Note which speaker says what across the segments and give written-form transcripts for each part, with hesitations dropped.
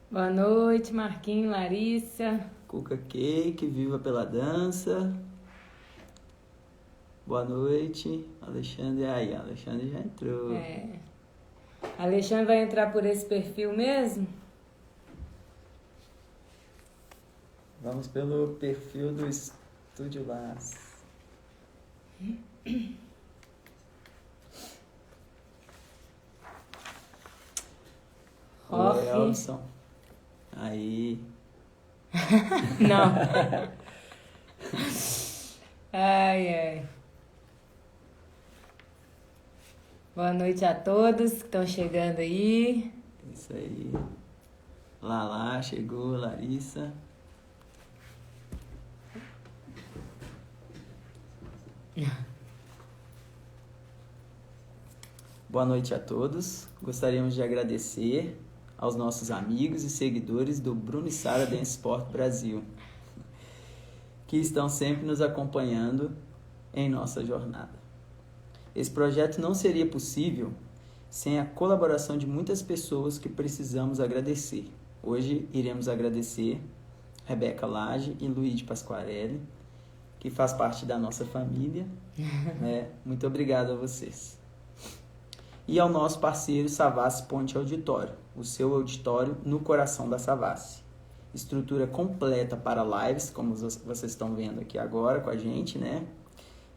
Speaker 1: Boa noite, Marquinhos, Larissa.
Speaker 2: Cuca Cake, Viva pela Dança. Boa noite, Alexandre. Aí, Alexandre já entrou.
Speaker 1: Alexandre vai entrar por esse perfil mesmo?
Speaker 2: Vamos pelo perfil do Estúdio Las. Oi, Elson. Aí.
Speaker 1: Não. Ai. Boa noite a todos que estão chegando aí.
Speaker 2: Isso aí. Lala, chegou, Larissa. Boa noite a todos. Gostaríamos de agradecer aos nossos amigos e seguidores do Bruno e Sara Dance Sport Brasil, que estão sempre nos acompanhando em nossa jornada. Esse projeto não seria possível sem a colaboração de muitas pessoas que precisamos agradecer. Hoje iremos agradecer Rebeca Lage e Luiz Pasquarelli, que faz parte da nossa família. Muito obrigado a vocês. E ao nosso parceiro Savassi Ponte Auditório, o seu auditório no coração da Savassi. Estrutura completa para lives, como vocês estão vendo aqui agora com a gente,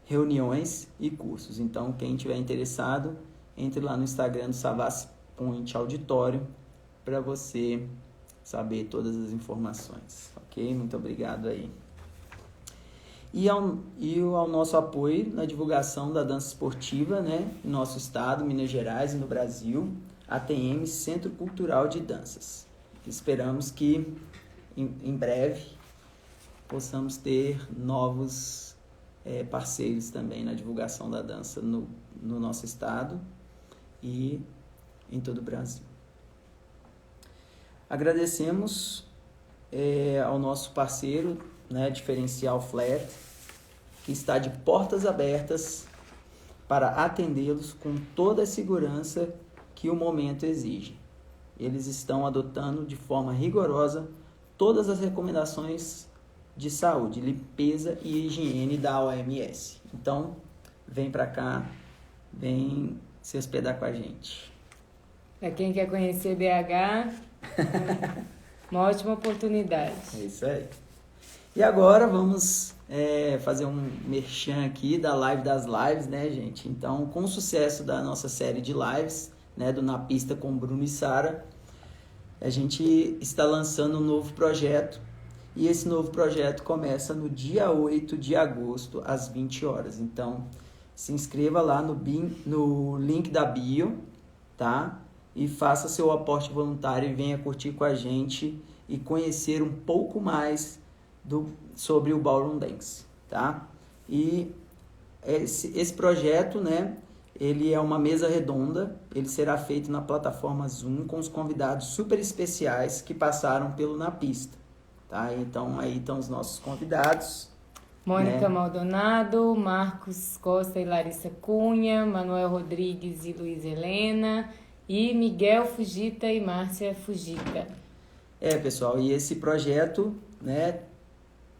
Speaker 2: reuniões e cursos. Então, quem estiver interessado, entre lá no Instagram do Savassi Point Auditório para você saber todas as informações, ok? Muito obrigado aí. E ao nosso apoio na divulgação da dança esportiva, no nosso estado, Minas Gerais e no Brasil, ATM, Centro Cultural de Danças. Esperamos que em breve possamos ter novos parceiros também na divulgação da dança no nosso estado e em todo o Brasil. Agradecemos ao nosso parceiro, Diferencial Flat, que está de portas abertas para atendê-los com toda a segurança que o momento exige. Eles estão adotando de forma rigorosa todas as recomendações de saúde, limpeza e higiene da OMS. Então, vem para cá, vem se hospedar com a gente.
Speaker 1: Para quem quer conhecer BH, uma ótima oportunidade.
Speaker 2: É isso aí. E agora vamos fazer um merchan aqui da Live das Lives, gente? Então, com o sucesso da nossa série de lives, do Na Pista com Bruno e Sara, a gente está lançando um novo projeto. E esse novo projeto começa no dia 8 de agosto, às 20 horas. Então, se inscreva lá no link da bio, tá? E faça seu aporte voluntário e venha curtir com a gente e conhecer um pouco mais sobre o Ballroom Dance, tá? E esse projeto, ele é uma mesa redonda, ele será feito na plataforma Zoom com os convidados super especiais que passaram pelo Na Pista, tá? Então, aí estão os nossos convidados.
Speaker 1: Mônica Maldonado, Marcos Costa e Larissa Cunha, Manuel Rodrigues e Luiz Helena, e Miguel Fujita e Márcia Fujita.
Speaker 2: Pessoal, e esse projeto,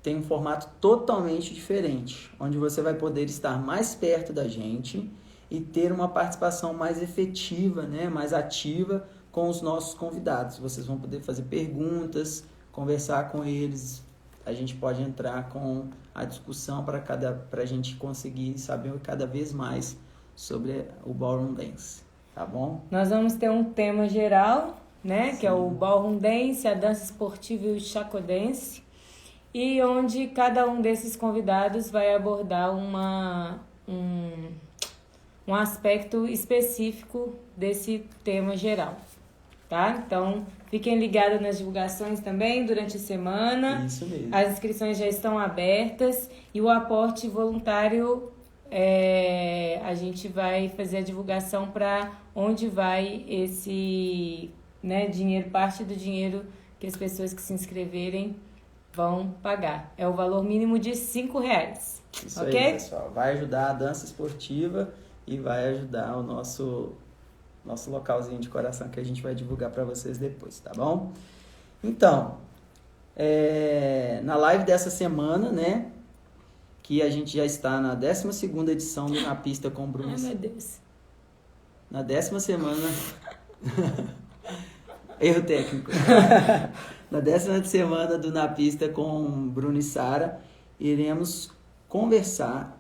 Speaker 2: tem um formato totalmente diferente, onde você vai poder estar mais perto da gente e ter uma participação mais efetiva, mais ativa com os nossos convidados. Vocês vão poder fazer perguntas, conversar com eles, a gente pode entrar com a discussão para a gente conseguir saber cada vez mais sobre o Ballroom Dance, tá bom?
Speaker 1: Nós vamos ter um tema geral, que é o Ballroom Dance, a dança esportiva e o Chaco Dance, e onde cada um desses convidados vai abordar um aspecto específico desse tema geral, tá? Então, fiquem ligados nas divulgações também durante a semana.
Speaker 2: Isso mesmo.
Speaker 1: As inscrições já estão abertas e o aporte voluntário, a gente vai fazer a divulgação para onde vai esse dinheiro, parte do dinheiro que as pessoas que se inscreverem vão pagar. É o valor mínimo de R$5.
Speaker 2: Isso
Speaker 1: ok?
Speaker 2: Aí, pessoal. Vai ajudar a dança esportiva e vai ajudar o nosso localzinho de coração que a gente vai divulgar para vocês depois, tá bom? Então, na live dessa semana, né, que a gente já está na 12ª edição do Na Pista com o Bruno.
Speaker 1: Ai, meu Deus.
Speaker 2: Na 10ª semana... Erro técnico. Na 10ª semana do Na Pista com Bruno e Sara, iremos conversar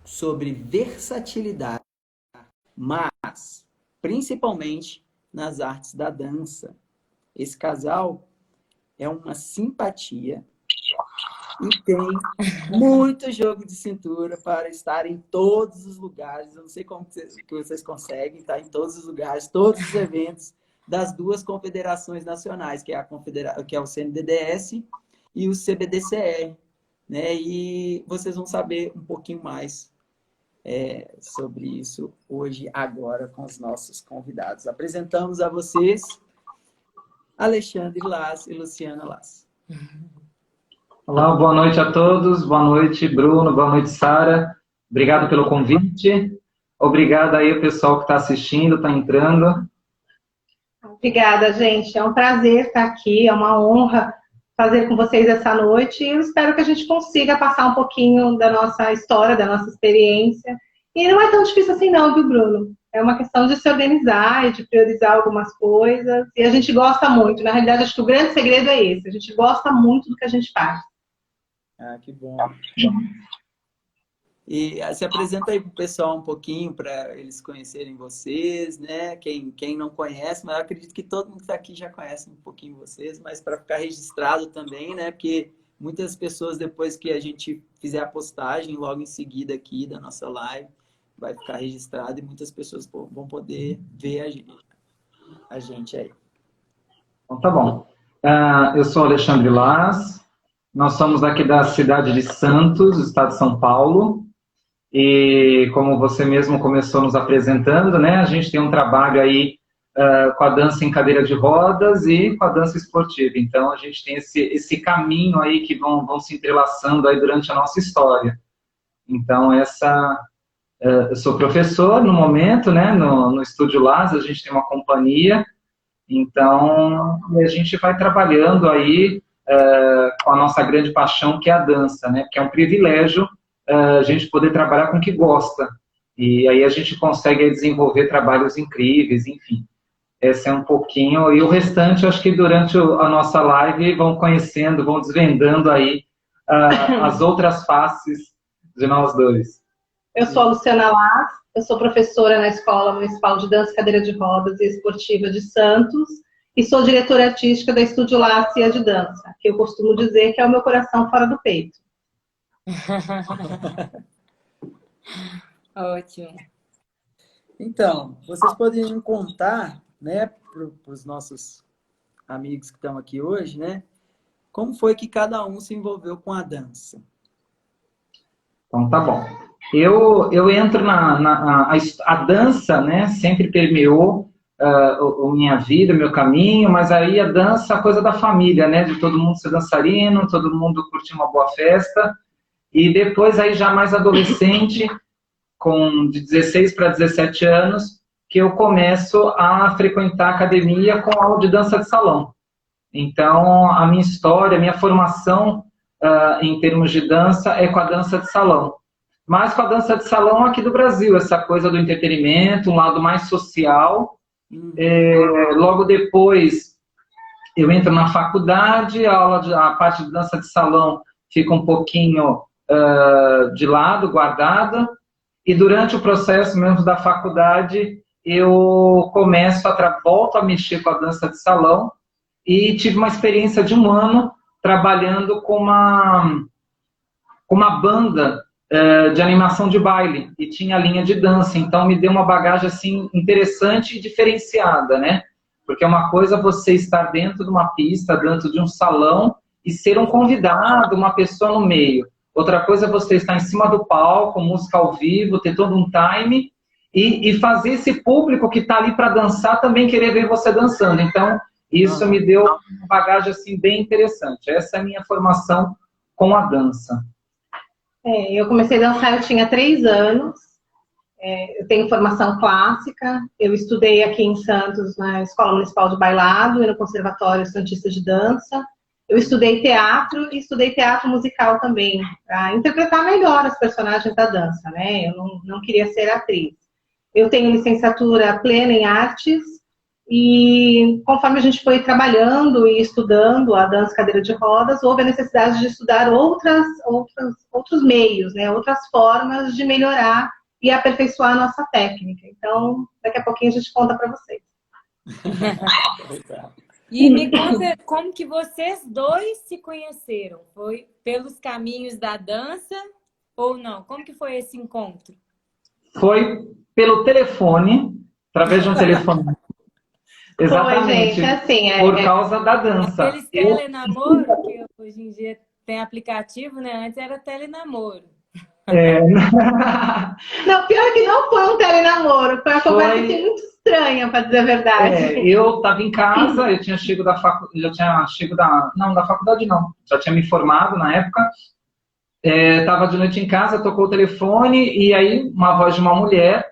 Speaker 2: sobre versatilidade, mas principalmente nas artes da dança. Esse casal é uma simpatia e tem muito jogo de cintura para estar em todos os lugares. Eu não sei como que vocês conseguem estar em todos os lugares, todos os eventos das duas confederações nacionais, que é o CNDDS e o CBDCR, né? E vocês vão saber um pouquinho mais sobre isso hoje, agora, com os nossos convidados. Apresentamos a vocês Alexandre Las e Luciana Las.
Speaker 3: Olá, boa noite a todos. Boa noite, Bruno. Boa noite, Sara. Obrigado pelo convite. Obrigado aí ao pessoal que está assistindo, está entrando.
Speaker 4: Obrigada, gente. É um prazer estar aqui, é uma honra fazer com vocês essa noite. Eu espero que a gente consiga passar um pouquinho da nossa história, da nossa experiência. E não é tão difícil assim não, viu, Bruno? É uma questão de se organizar e de priorizar algumas coisas. E a gente gosta muito. Na realidade, acho que o grande segredo é esse. A gente gosta muito do que a gente faz.
Speaker 2: Ah, que bom. E se apresenta aí para o pessoal um pouquinho, para eles conhecerem vocês, né? Quem não conhece, mas eu acredito que todo mundo que está aqui já conhece um pouquinho vocês, mas para ficar registrado também, né? Porque muitas pessoas, depois que a gente fizer a postagem, logo em seguida aqui da nossa live, vai ficar registrado e muitas pessoas vão poder ver a gente aí.
Speaker 3: Então, tá bom. Eu sou Alexandre Las, nós somos aqui da cidade de Santos, estado de São Paulo, e como você mesmo começou nos apresentando, né, a gente tem um trabalho aí com a dança em cadeira de rodas e com a dança esportiva. Então, a gente tem esse caminho aí que vão se entrelaçando aí durante a nossa história. Então, eu sou professor no momento, né, no Estúdio Las, a gente tem uma companhia, então a gente vai trabalhando aí com a nossa grande paixão, que é a dança, né, que é um privilégio a gente poder trabalhar com o que gosta, e aí a gente consegue desenvolver trabalhos incríveis, enfim. Esse é um pouquinho, e o restante, acho que durante a nossa live vão conhecendo, vão desvendando aí as outras faces de nós dois.
Speaker 4: Eu sou a Luciana Las, eu sou professora na Escola Municipal de Dança, Cadeira de Rodas e Esportiva de Santos e sou diretora artística da Estúdio Las Cia de Dança, que eu costumo dizer que é o meu coração fora do peito.
Speaker 1: Ótimo.
Speaker 2: Então, vocês poderiam contar, né, para os nossos amigos que estão aqui hoje, né, como foi que cada um se envolveu com a dança?
Speaker 3: Então, tá bom. Eu entro a dança, né, sempre permeou a minha vida, meu caminho, mas aí a dança é a coisa da família, né, de todo mundo ser dançarino, todo mundo curtir uma boa festa, e depois aí já mais adolescente, de 16 para 17 anos, que eu começo a frequentar a academia com aula de dança de salão. Então, a minha história, a minha formação em termos de dança é com a dança de salão. Mas com a dança de salão aqui do Brasil, essa coisa do entretenimento, um lado mais social. Logo depois, eu entro na faculdade, a parte de dança de salão fica um pouquinho de lado, guardada. E durante o processo mesmo da faculdade, eu volto a mexer com a dança de salão e tive uma experiência de 1 ano trabalhando com uma banda de animação de baile, e tinha a linha de dança, então me deu uma bagagem assim interessante e diferenciada, né? Porque é uma coisa você estar dentro de uma pista, dentro de um salão e ser um convidado, uma pessoa no meio. Outra coisa é você estar em cima do palco, música ao vivo, ter todo um time e fazer esse público que está ali para dançar também querer ver você dançando. Então, isso me deu uma bagagem assim bem interessante. Essa é a minha formação com a dança.
Speaker 4: Eu comecei a dançar, eu tinha 3 anos. Eu tenho formação clássica, eu estudei aqui em Santos, na Escola Municipal de Bailado e no Conservatório Santista de Dança. Eu estudei teatro e estudei teatro musical também, para interpretar melhor as personagens da dança, né? Eu não queria ser atriz. Eu tenho licenciatura plena em artes e conforme a gente foi trabalhando e estudando a dança cadeira de rodas, houve a necessidade de estudar outros meios, né? Outras formas de melhorar e aperfeiçoar a nossa técnica. Então, daqui a pouquinho a gente conta para vocês.
Speaker 1: E me conta como que vocês dois se conheceram? Foi pelos caminhos da dança ou não? Como que foi esse encontro?
Speaker 3: Foi pelo telefone, através de um telefone. Exatamente.
Speaker 4: Foi, gente, assim,
Speaker 3: por causa da dança.
Speaker 1: Aqueles telenamoro, que hoje em dia tem aplicativo, né? Antes era telenamoro.
Speaker 4: Não, pior que não foi um telenamoro, foi uma conversa assim, muito estranha, para dizer a verdade.
Speaker 3: Eu estava em casa, eu tinha chego da faculdade não, já tinha me formado na época, estava de noite em casa, tocou o telefone e aí uma voz de uma mulher,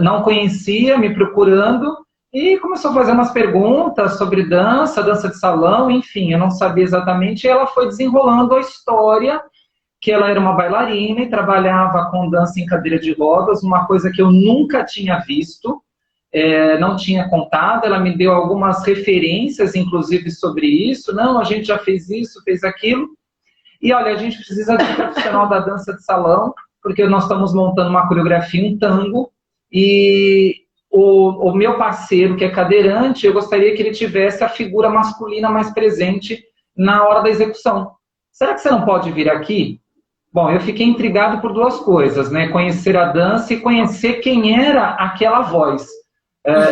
Speaker 3: não conhecia, me procurando e começou a fazer umas perguntas sobre dança de salão, enfim, eu não sabia exatamente, e ela foi desenrolando a história que ela era uma bailarina e trabalhava com dança em cadeira de rodas, uma coisa que eu nunca tinha visto, não tinha contado, ela me deu algumas referências, inclusive, sobre isso, não, a gente já fez isso, fez aquilo, e olha, a gente precisa de um profissional da dança de salão, porque nós estamos montando uma coreografia, um tango, e o meu parceiro, que é cadeirante, eu gostaria que ele tivesse a figura masculina mais presente na hora da execução. Será que você não pode vir aqui? Bom, eu fiquei intrigado por duas coisas, né? Conhecer a dança e conhecer quem era aquela voz.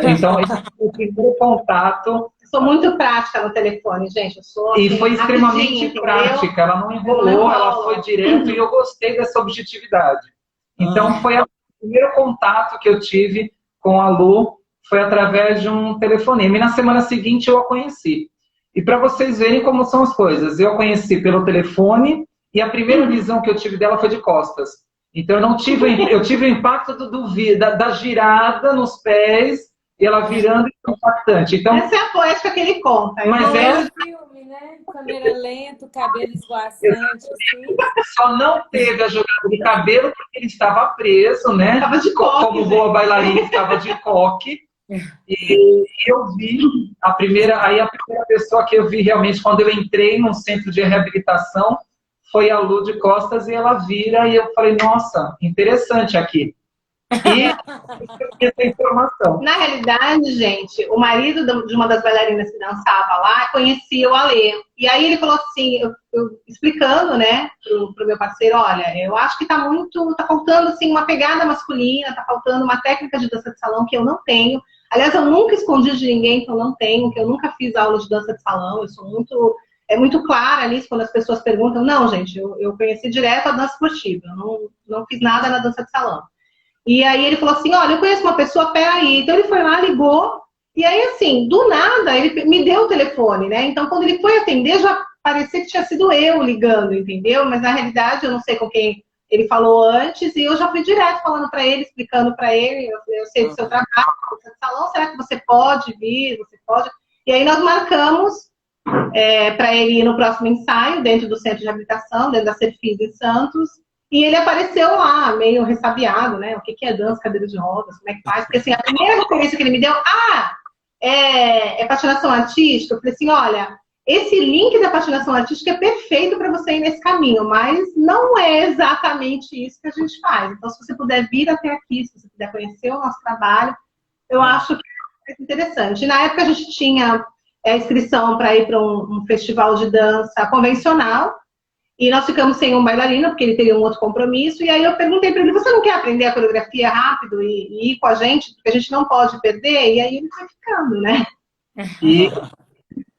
Speaker 3: Então, esse foi o primeiro contato.
Speaker 4: Eu sou muito prática no telefone, gente. Eu sou, assim,
Speaker 3: e foi extremamente prática. Ela não enrolou, ela foi direto e eu gostei dessa objetividade. Então, foi o primeiro contato que eu tive com a Lu, foi através de um telefonema. E na semana seguinte eu a conheci. E para vocês verem como são as coisas, eu a conheci pelo telefone e a primeira visão que eu tive dela foi de costas. Então eu tive o impacto da girada nos pés e ela virando impactante. Então,
Speaker 4: essa é a poética que ele conta.
Speaker 3: Mas
Speaker 1: filme, né? Câmera lenta, cabelo esvoaçante, assim.
Speaker 3: Só não teve a jogada de cabelo porque ele estava preso, né?
Speaker 4: Estava de coque.
Speaker 3: Como boa bailarina, estava de coque. E eu vi a primeira pessoa que eu vi realmente quando eu entrei num centro de reabilitação foi a Lu de costas e ela vira e eu falei, nossa, interessante aqui. E essa informação.
Speaker 4: Na realidade, gente, o marido de uma das bailarinas que dançava lá conhecia o Alê. E aí ele falou assim, eu explicando, né, pro meu parceiro, olha, eu acho que tá faltando assim uma pegada masculina, tá faltando uma técnica de dança de salão que eu não tenho. Aliás, eu nunca escondi de ninguém que eu não tenho, que eu nunca fiz aula de dança de salão, eu sou muito clara nisso quando as pessoas perguntam, não, gente, eu conheci direto a dança esportiva, eu não fiz nada na dança de salão. E aí ele falou assim, olha, eu conheço uma pessoa, peraí. Então ele foi lá, ligou, e aí assim, do nada, ele me deu o telefone, né? Então quando ele foi atender, já parecia que tinha sido eu ligando, entendeu? Mas na realidade, eu não sei com quem ele falou antes, e eu já fui direto falando para ele, explicando para ele, eu sei do seu trabalho, do salão, será que você pode vir, você pode? E aí nós marcamos para ele ir no próximo ensaio, dentro do centro de reabilitação, dentro da Serfis em Santos, e ele apareceu lá, meio ressabiado, né? O que é dança, cadeira de rodas, como é que faz? Porque assim, a primeira referência que ele me deu, é patinação artística. Eu falei assim, olha, esse link da patinação artística é perfeito para você ir nesse caminho, mas não é exatamente isso que a gente faz. Então, se você puder vir até aqui, se você puder conhecer o nosso trabalho, eu acho que é interessante. E na época a gente tinha inscrição para ir para um festival de dança convencional, e nós ficamos sem um bailarino, porque ele teria um outro compromisso, e aí eu perguntei para ele, você não quer aprender a coreografia rápido e ir com a gente, porque a gente não pode perder? E aí ele foi ficando, né?
Speaker 3: E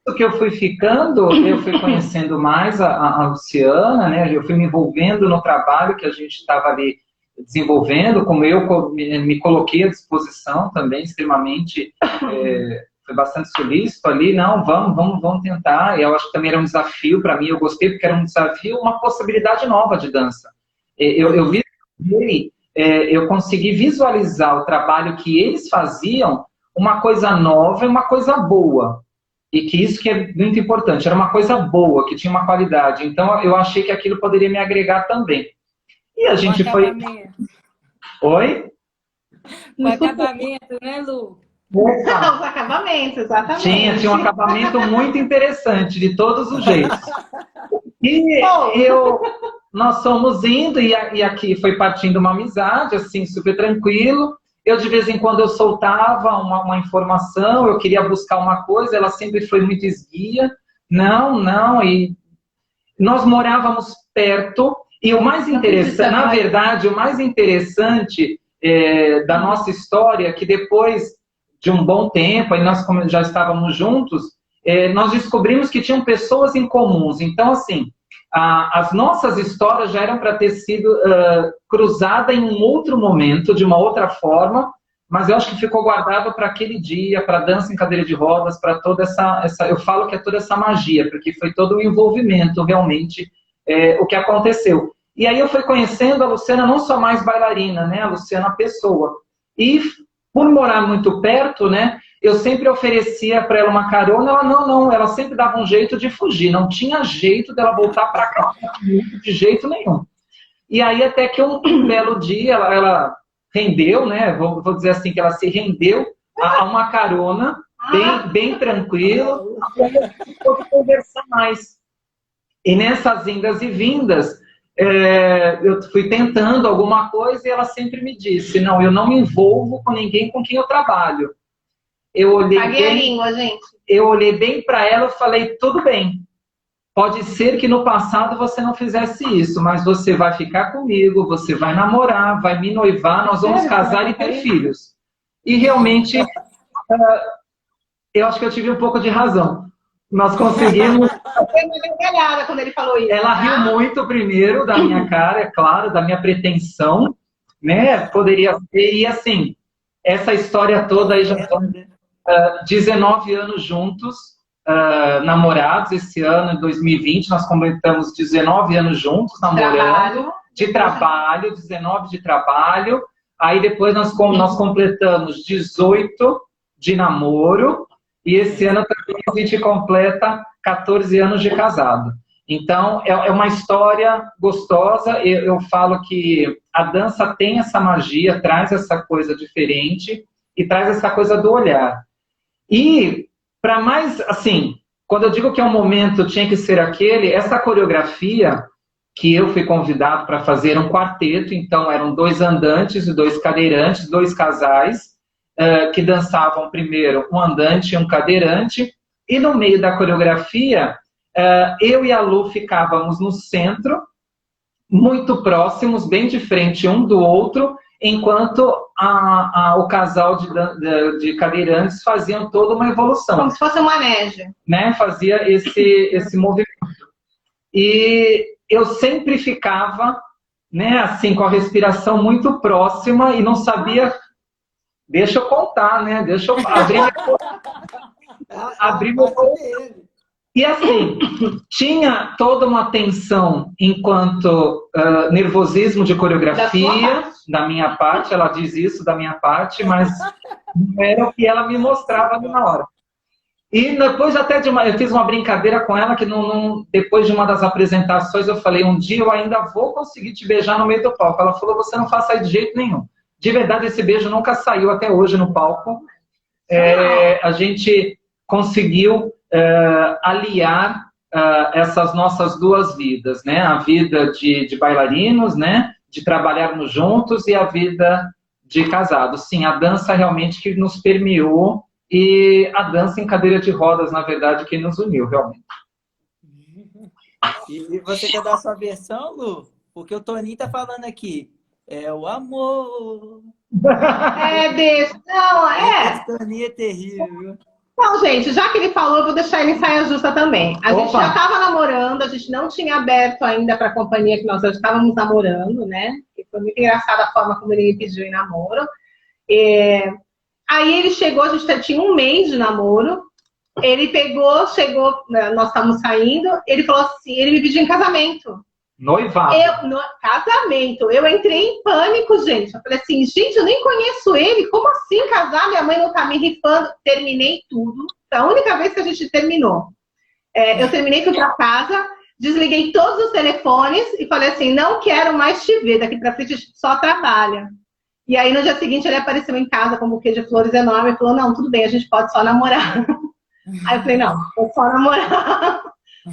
Speaker 3: o que eu fui ficando, eu fui conhecendo mais a Luciana, né? Eu fui me envolvendo no trabalho que a gente estava ali desenvolvendo, como eu me coloquei à disposição também, extremamente... foi bastante solícito ali, não, vamos tentar, e eu acho que também era um desafio para mim, eu gostei porque era um desafio, uma possibilidade nova de dança. Eu vi ele eu consegui visualizar o trabalho que eles faziam, uma coisa nova e uma coisa boa. E que isso que é muito importante, era uma coisa boa, que tinha uma qualidade. Então, eu achei que aquilo poderia me agregar também. E a gente foi... Oi?
Speaker 1: O acabamento, né, Lu?
Speaker 4: Os acabamentos, exatamente.
Speaker 3: Tinha um acabamento muito interessante, de todos os jeitos. E nós fomos indo, e aqui foi partindo uma amizade, assim, super tranquilo. Eu, de vez em quando, eu soltava uma informação, eu queria buscar uma coisa, ela sempre foi muito esguia. Não, e nós morávamos perto, e o mais interessante, na verdade, o mais interessante da nossa história, que depois de um bom tempo, aí nós já estávamos juntos, nós descobrimos que tinham pessoas em comuns. Então, assim, as nossas histórias já eram para ter sido cruzada em um outro momento, de uma outra forma, mas eu acho que ficou guardado para aquele dia, para a dança em cadeira de rodas, para toda essa... Eu falo que é toda essa magia, porque foi todo o envolvimento, realmente, o que aconteceu. E aí eu fui conhecendo a Luciana não só mais bailarina, né, a Luciana pessoa. E por morar muito perto, né, eu sempre oferecia para ela uma carona, ela não, ela sempre dava um jeito de fugir, não tinha jeito dela voltar para cá, de jeito nenhum. E aí até que um belo dia ela rendeu, né, vou dizer assim, que ela se rendeu a uma carona, bem tranquilo, e aí a gente pôde conversar mais. E nessas indas e vindas, eu fui tentando alguma coisa e ela sempre me disse, não, eu não me envolvo com ninguém com quem eu trabalho. Eu olhei bem para ela e falei, tudo bem, pode ser que no passado você não fizesse isso, mas você vai ficar comigo, você vai namorar, vai me noivar, nós vamos casar e ter filhos. E realmente, eu acho que eu tive um pouco de razão. Nós conseguimos...
Speaker 4: Quando ele falou isso.
Speaker 3: Ela riu muito primeiro da minha cara, é claro, da minha pretensão, né? Poderia ser, e assim, essa história toda aí já são 19 anos juntos, namorados. Esse ano, em 2020, nós completamos 19 anos juntos, namorando, de trabalho, 19 de trabalho. Aí depois nós completamos 18 de namoro, e esse ano também a gente completa 14 anos de casado. Então, é uma história gostosa. Eu falo que a dança tem essa magia, traz essa coisa diferente e traz essa coisa do olhar. E, para mais, assim, quando eu digo que é um momento, tinha que ser aquele, essa coreografia que eu fui convidado para fazer um quarteto, então eram 2 andantes e 2 cadeirantes, 2 casais, que dançavam primeiro um andante e um cadeirante, e no meio da coreografia, eu e a Lu ficávamos no centro, muito próximos, bem de frente um do outro, enquanto o casal de cadeirantes faziam toda uma evolução.
Speaker 4: Como se fosse um manejo.
Speaker 3: Né? Fazia esse movimento. E eu sempre ficava, né, assim, com a respiração muito próxima e não sabia... Deixa eu contar, né? Deixa eu abrir meu coração. E assim, tinha toda uma tensão enquanto nervosismo de coreografia, da minha parte, ela diz isso da minha parte, mas não era o que ela me mostrava ali na hora. E depois até eu fiz uma brincadeira com ela, que depois de uma das apresentações eu falei, um dia eu ainda vou conseguir te beijar no meio do palco. Ela falou, você não faça isso de jeito nenhum. De verdade, esse beijo nunca saiu até hoje no palco. A gente conseguiu aliar essas nossas 2 vidas, né? A vida de bailarinos, né? De trabalharmos juntos, e a vida de casados. Sim, a dança realmente que nos permeou, e a dança em cadeira de rodas, na verdade, que nos uniu, realmente.
Speaker 2: E você quer dar a sua versão, Lu? Porque o Toninho tá falando aqui. É o amor.
Speaker 4: Deixa. Não,
Speaker 2: Esse Toninho é terrível, viu?
Speaker 4: Não, gente, já que ele falou, eu vou deixar ele em saia justa também. A gente já estava namorando, a gente não tinha aberto ainda para a companhia que nós já estávamos namorando, né? E foi muito engraçada a forma como ele me pediu em namoro. Aí ele chegou, a gente tinha 1 mês de namoro. Ele chegou, nós estávamos saindo, ele falou assim, ele me pediu em casamento.
Speaker 3: Noivado.
Speaker 4: No casamento, eu entrei em pânico, gente. Eu falei assim, gente, eu nem conheço ele. Como assim casar? Minha mãe não tá me rifando. Terminei tudo. A única vez que a gente terminou. Eu terminei, fui pra casa, desliguei todos os telefones e falei assim, não quero mais te ver. Daqui pra frente a gente só trabalha. E aí no dia seguinte ele apareceu em casa com um buquê de flores enorme e falou, não, tudo bem, a gente pode só namorar. Aí eu falei, não, vou só namorar.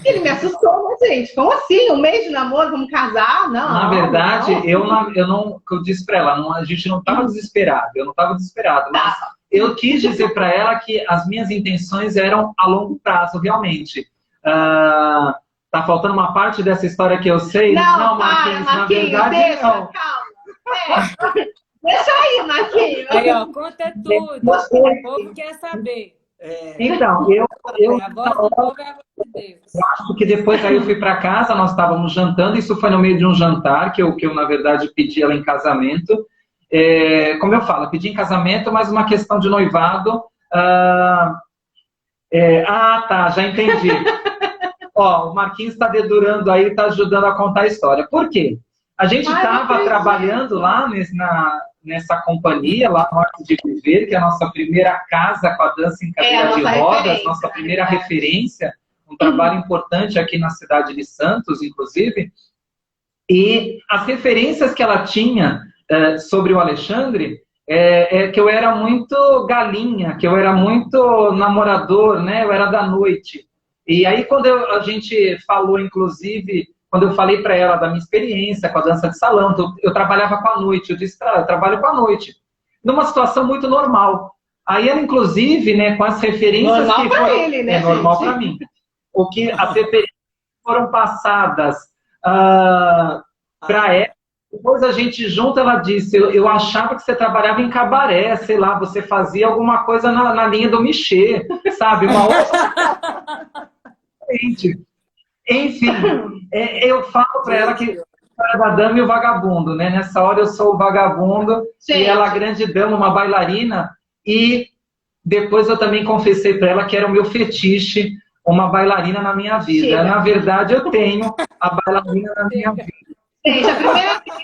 Speaker 4: Ele me assustou, mas, gente, como assim? Um mês de namoro, vamos casar? Não.
Speaker 3: Na verdade,
Speaker 4: não.
Speaker 3: eu disse pra ela, a gente não estava desesperado, eu não estava desesperado, mas eu quis dizer para ela que as minhas intenções eram a longo prazo, realmente. Tá faltando uma parte dessa história que eu sei?
Speaker 4: Não,
Speaker 3: Marquinhos, na verdade,
Speaker 4: deixa,
Speaker 3: não.
Speaker 4: calma. Deixa aí, Marquinhos.
Speaker 1: Aí, ó, conta tudo. O povo quer saber.
Speaker 3: Então,
Speaker 1: A voz do povo é a voz de Deus.
Speaker 3: eu acho que depois aí eu fui para casa, nós estávamos jantando, isso foi no meio de um jantar, que eu na verdade, pedi ela em casamento. Como eu falo, eu pedi em casamento, mas uma questão de noivado. Tá, já entendi. Ó, o Marquinhos está dedurando aí, está ajudando a contar a história. Por quê? A gente estava trabalhando lá nessa companhia, lá no Arte de Viver, que é a nossa primeira casa com a dança em cadeira de rodas, nossa primeira referência, um trabalho importante aqui na cidade de Santos, inclusive. E as referências que ela tinha sobre o Alexandre que eu era muito galinha, que eu era muito namorador, né? Eu era da noite. E aí, quando a gente falou, inclusive, quando eu falei para ela da minha experiência com a dança de salão, eu trabalhava com a noite, eu disse, eu trabalho com a noite, numa situação muito normal. Aí ela, inclusive, né, com as referências
Speaker 4: normal
Speaker 3: que
Speaker 4: pra
Speaker 3: foram...
Speaker 4: ele, né,
Speaker 3: normal
Speaker 4: gente?
Speaker 3: para mim. O que as referências foram passadas para ela, depois a gente junto, ela disse, eu achava que você trabalhava em cabaré, sei lá, você fazia alguma coisa na linha do Michê, sabe? Uma outra... Enfim, eu falo para ela que era da dama e o vagabundo, né? Nessa hora eu sou o vagabundo e ela a grande dama, uma bailarina. E depois eu também confessei para ela que era o meu fetiche, uma bailarina na minha vida.
Speaker 4: Chega.
Speaker 3: Na verdade, eu tenho a bailarina na minha vida.
Speaker 4: Gente, a primeira vez...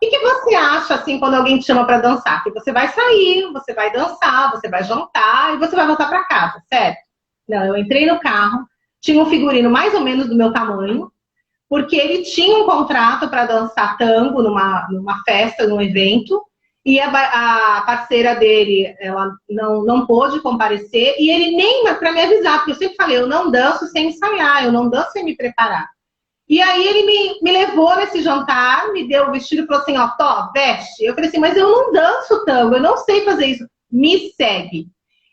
Speaker 4: o que você acha, assim, quando alguém te chama para dançar? Que você vai sair, você vai dançar, você vai jantar e você vai voltar para casa, certo? Não, eu entrei no carro, tinha um figurino mais ou menos do meu tamanho, porque ele tinha um contrato para dançar tango numa festa, num evento, e a parceira dele, ela não pôde comparecer, e ele nem para me avisar, porque eu sempre falei, eu não danço sem ensaiar, eu não danço sem me preparar. E aí ele me levou nesse jantar, me deu o vestido e falou assim, ó, Tó, veste. Eu falei assim, mas eu não danço tango, eu não sei fazer isso, me segue.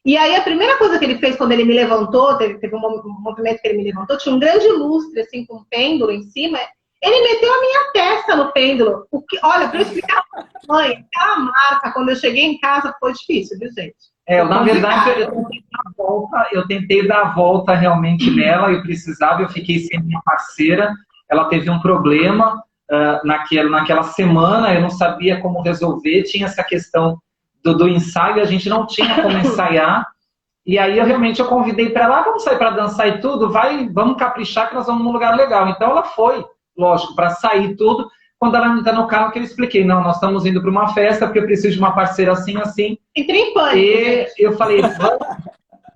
Speaker 4: E aí a primeira coisa que ele fez quando ele me levantou, teve um movimento que ele me levantou, tinha um grande lustre, assim, com um pêndulo em cima, ele meteu a minha testa no pêndulo. Olha, para eu explicar pra mãe, aquela marca, quando eu cheguei em casa, foi difícil, viu, gente?
Speaker 3: Na verdade, eu tentei dar a volta realmente nela, eu precisava, eu fiquei sem minha parceira, ela teve um problema naquela semana, eu não sabia como resolver, tinha essa questão do ensaio, a gente não tinha como ensaiar, e aí eu convidei para ela, vamos sair para dançar e tudo, vamos caprichar que nós vamos num lugar legal. Então ela foi, lógico, para sair tudo. Quando ela entra no carro, que eu expliquei, não, nós estamos indo para uma festa, porque eu preciso de uma parceira assim, assim.
Speaker 4: Entrei em pânico.
Speaker 3: E eu falei, vamos,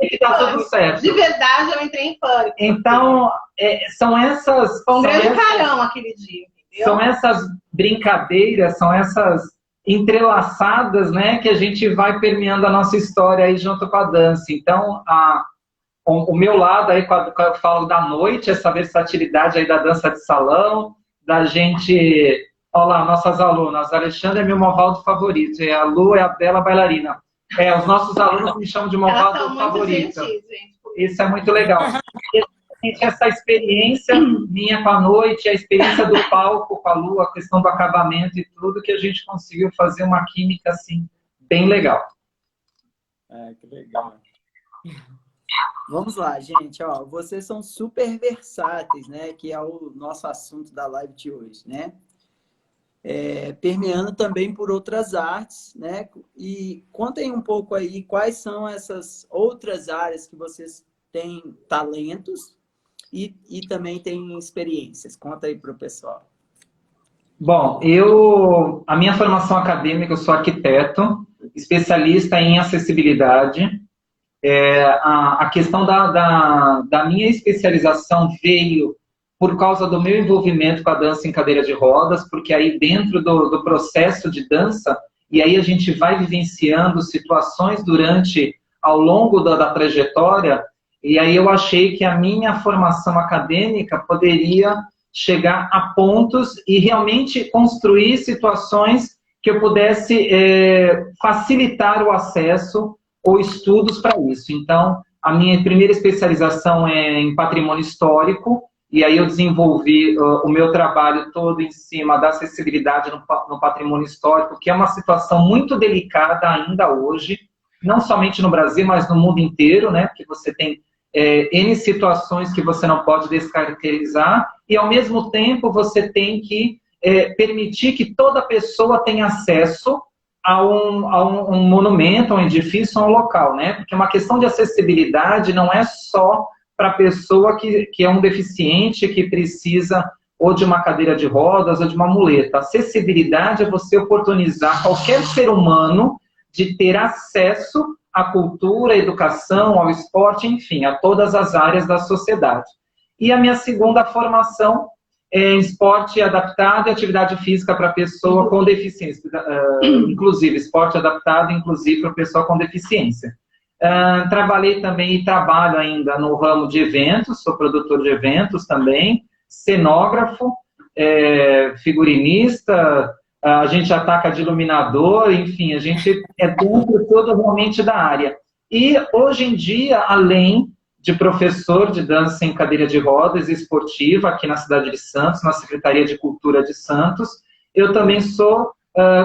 Speaker 3: que tá tudo certo.
Speaker 4: De verdade, eu entrei em pânico.
Speaker 3: Então, são essas...
Speaker 4: Foi um grande carão aquele dia, entendeu?
Speaker 3: São essas brincadeiras, são essas entrelaçadas, né, que a gente vai permeando a nossa história aí junto com a dança. Então, o meu lado aí, quando eu falo da noite, essa versatilidade aí da dança de salão, da gente... Olha lá, nossas alunas. A Alexandra é meu Movaldo favorito. A Lu é a bela bailarina. Os nossos alunos me chamam de Movaldo favorito. Isso é muito legal. Essa experiência minha com a noite, a experiência do palco com a Lu, a questão do acabamento e tudo, que a gente conseguiu fazer uma química, assim, bem legal.
Speaker 2: Que legal. Vamos lá, gente. Ó, vocês são super versáteis, né? Que é o nosso assunto da live de hoje, né? Permeando também por outras artes, né? E contem um pouco aí quais são essas outras áreas que vocês têm talentos e também tem experiências. Conta aí para o pessoal.
Speaker 3: Bom, a minha formação acadêmica, eu sou arquiteto, especialista em acessibilidade. A questão da minha especialização veio por causa do meu envolvimento com a dança em cadeira de rodas, porque aí dentro do processo de dança, e aí a gente vai vivenciando situações ao longo da trajetória, e aí eu achei que a minha formação acadêmica poderia chegar a pontos e realmente construir situações que eu pudesse facilitar o acesso ou estudos para isso. Então, a minha primeira especialização é em patrimônio histórico, e aí eu desenvolvi o meu trabalho todo em cima da acessibilidade no patrimônio histórico, que é uma situação muito delicada ainda hoje, não somente no Brasil, mas no mundo inteiro, né? Porque você tem N situações que você não pode descaracterizar, e ao mesmo tempo você tem que permitir que toda pessoa tenha acesso a um monumento, a um edifício, a um local, né? Porque uma questão de acessibilidade não é só para a pessoa que é um deficiente, que precisa ou de uma cadeira de rodas ou de uma muleta. Acessibilidade é você oportunizar qualquer ser humano de ter acesso à cultura, à educação, ao esporte, enfim, a todas as áreas da sociedade. E a minha segunda formação é em esporte adaptado e atividade física para pessoa com deficiência, inclusive esporte adaptado, inclusive para pessoa com deficiência. Trabalhei também e trabalho ainda no ramo de eventos, sou produtor de eventos também, cenógrafo, figurinista, a gente ataca de iluminador, enfim, a gente é dentro todo realmente da área. E hoje em dia, além de professor de dança em cadeira de rodas esportiva aqui na cidade de Santos, na Secretaria de Cultura de Santos, eu também sou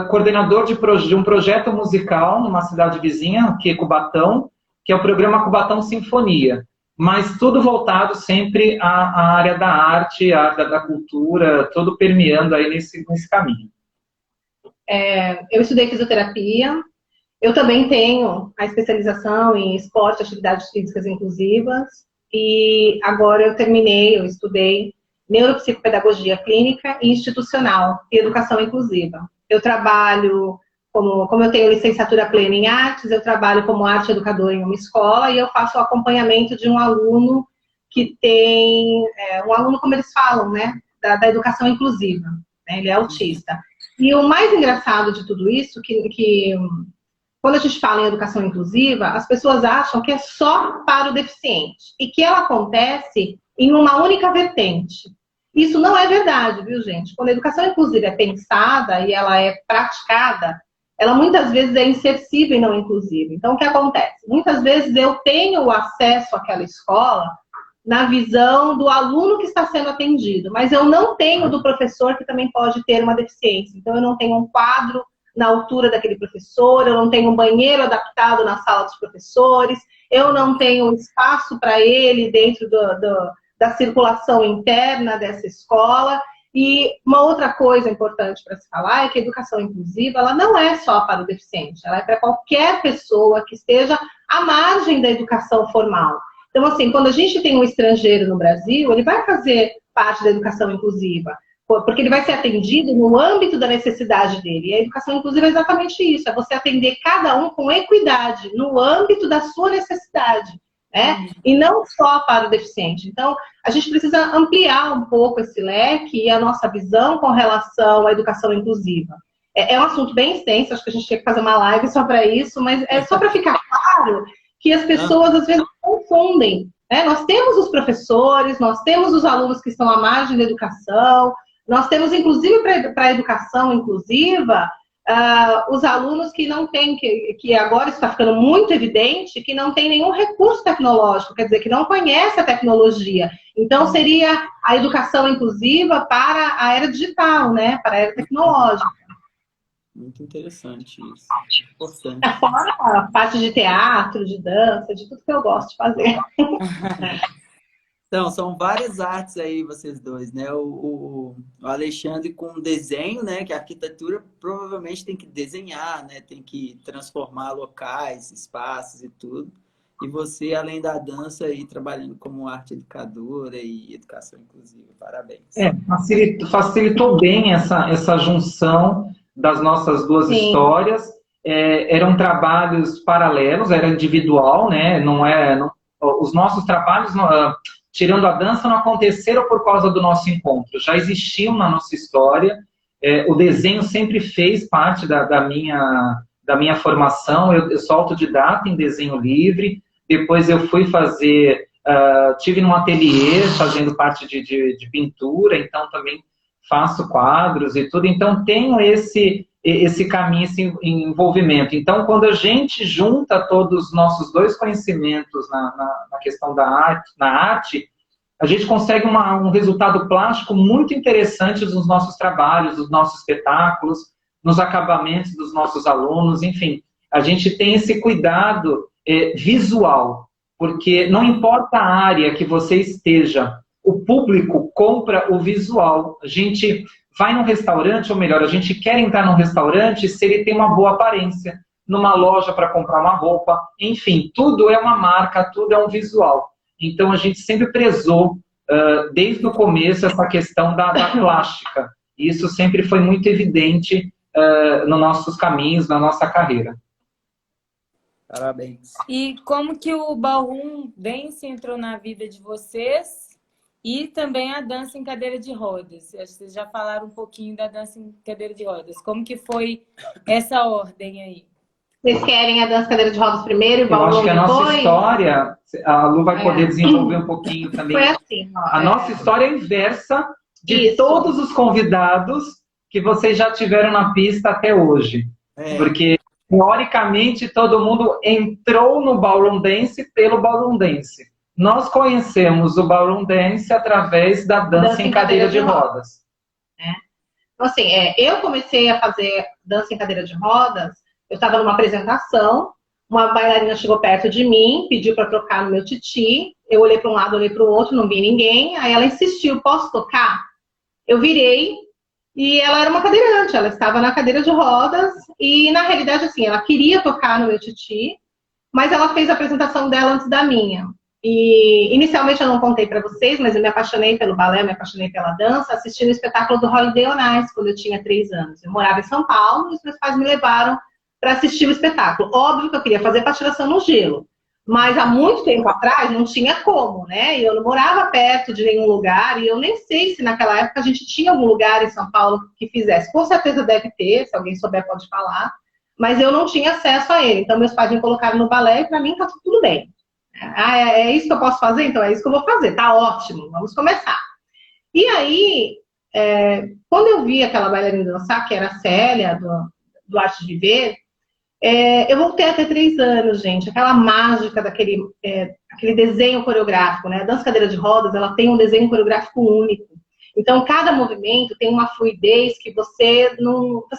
Speaker 3: coordenador de um projeto musical numa cidade vizinha, que é Cubatão, que é o programa Cubatão Sinfonia, mas tudo voltado sempre à área da arte, à área da cultura, todo permeando aí nesse caminho.
Speaker 4: Eu estudei fisioterapia, eu também tenho a especialização em esporte, atividades físicas inclusivas, e agora eu estudei neuropsicopedagogia clínica e institucional e educação inclusiva. Eu trabalho, como eu tenho licenciatura plena em artes, eu trabalho como arte educadora em uma escola e eu faço o acompanhamento de um aluno que tem, um aluno, como eles falam, né, da educação inclusiva, né, ele é autista. E o mais engraçado de tudo isso, que quando a gente fala em educação inclusiva, as pessoas acham que é só para o deficiente e que ela acontece em uma única vertente. Isso não é verdade, viu, gente? Quando a educação inclusiva é pensada e ela é praticada, ela muitas vezes é insercível e não inclusiva. Então, o que acontece? Muitas vezes eu tenho acesso àquela escola na visão do aluno que está sendo atendido, mas eu não tenho do professor que também pode ter uma deficiência. Então, eu não tenho um quadro na altura daquele professor, eu não tenho um banheiro adaptado na sala dos professores, eu não tenho espaço para ele dentro da circulação interna dessa escola. E uma outra coisa importante para se falar é que a educação inclusiva, ela não é só para o deficiente, ela é para qualquer pessoa que esteja à margem da educação formal. Então, assim, quando a gente tem um estrangeiro no Brasil, ele vai fazer parte da educação inclusiva, porque ele vai ser atendido no âmbito da necessidade dele. E a educação inclusiva é exatamente isso, é você atender cada um com equidade, no âmbito da sua necessidade, né? E não só para o deficiente. Então, a gente precisa ampliar um pouco esse leque e a nossa visão com relação à educação inclusiva. É um assunto bem extenso, acho que a gente tinha que fazer uma live só para isso, mas é só para ficar claro que as pessoas às vezes confundem, né? Nós temos os professores, nós temos os alunos que estão à margem da educação, nós temos, inclusive, para a educação inclusiva, os alunos que não têm, que agora está ficando muito evidente, que não tem nenhum recurso tecnológico, quer dizer, que não conhece a tecnologia. Então, seria a educação inclusiva para a era digital, né? Para a era tecnológica.
Speaker 2: Muito interessante isso. Importante.
Speaker 4: Fora a parte de teatro, de dança, de tudo que eu gosto de fazer.
Speaker 2: Então, são várias artes aí, vocês dois, né? O Alexandre com desenho, né? Que a arquitetura provavelmente tem que desenhar, né? Tem que transformar locais, espaços e tudo. E você, além da dança, aí trabalhando como arte educadora e educação inclusiva. Parabéns.
Speaker 3: Facilitou bem essa junção das nossas duas
Speaker 4: Sim.
Speaker 3: histórias. Eram trabalhos paralelos, era individual, né? Os nossos trabalhos, tirando a dança, não aconteceram por causa do nosso encontro. Já existiam na nossa história. O desenho sempre fez parte da minha formação. Eu sou autodidata em desenho livre. Depois eu fui fazer... tive num ateliê fazendo parte de pintura, então também faço quadros e tudo. Então tenho esse caminho, esse envolvimento. Então, quando a gente junta todos os nossos dois conhecimentos na questão da arte, a gente consegue um resultado plástico muito interessante dos nossos trabalhos, dos nossos espetáculos, nos acabamentos dos nossos alunos, enfim. A gente tem esse cuidado visual, porque não importa a área que você esteja, o público compra o visual. A gente vai num restaurante, ou melhor, a gente quer entrar num restaurante se ele tem uma boa aparência, numa loja para comprar uma roupa, enfim, tudo é uma marca, tudo é um visual. Então, a gente sempre prezou, desde o começo, essa questão da plástica. E isso sempre foi muito evidente nos nossos caminhos, na nossa carreira.
Speaker 2: Parabéns.
Speaker 1: E como que o Ballroom Dance entrou na vida de vocês? E também a dança em cadeira de rodas. Vocês já falaram um pouquinho da dança em cadeira de rodas. Como que foi essa ordem aí?
Speaker 4: Vocês querem a dança cadeira de rodas primeiro e o
Speaker 3: Eu acho
Speaker 4: Ballroom
Speaker 3: que a nossa
Speaker 4: depois?
Speaker 3: história, a Lu vai poder desenvolver um pouquinho também.
Speaker 4: Foi assim.
Speaker 3: A nossa história é inversa de
Speaker 4: Isso.
Speaker 3: todos os convidados que vocês já tiveram na pista até hoje. Porque, teoricamente, todo mundo entrou no Ballroom Dance pelo Ballroom Dance. Nós conhecemos o Ballroom Dance através da dança em cadeira de rodas.
Speaker 4: Então, assim, eu comecei a fazer dança em cadeira de rodas, eu estava numa apresentação, uma bailarina chegou perto de mim, pediu para trocar no meu titi, eu olhei para um lado, olhei para o outro, não vi ninguém, aí ela insistiu, posso tocar? Eu virei, e ela era uma cadeirante, ela estava na cadeira de rodas, e na realidade, assim, ela queria tocar no meu titi, mas ela fez a apresentação dela antes da minha. E inicialmente eu não contei para vocês, mas eu me apaixonei pelo balé, me apaixonei pela dança, assistindo o espetáculo do Holiday on Ice, quando eu tinha 3 anos. Eu morava em São Paulo e os meus pais me levaram para assistir o espetáculo. Óbvio que eu queria fazer patinação no gelo, mas há muito tempo atrás não tinha como, né? Eu não morava perto de nenhum lugar e eu nem sei se naquela época a gente tinha algum lugar em São Paulo que fizesse. Com certeza deve ter, se alguém souber pode falar, mas eu não tinha acesso a ele. Então meus pais me colocaram no balé e para mim tá tudo bem. É isso que eu posso fazer? Então é isso que eu vou fazer. Tá ótimo, vamos começar. E aí, quando eu vi aquela bailarina dançar, que era a Célia, do Arte de Viver, eu voltei a ter 3 anos, gente. Aquela mágica daquele aquele desenho coreográfico, né? A dança cadeira de rodas, ela tem um desenho coreográfico único. Então, cada movimento tem uma fluidez que você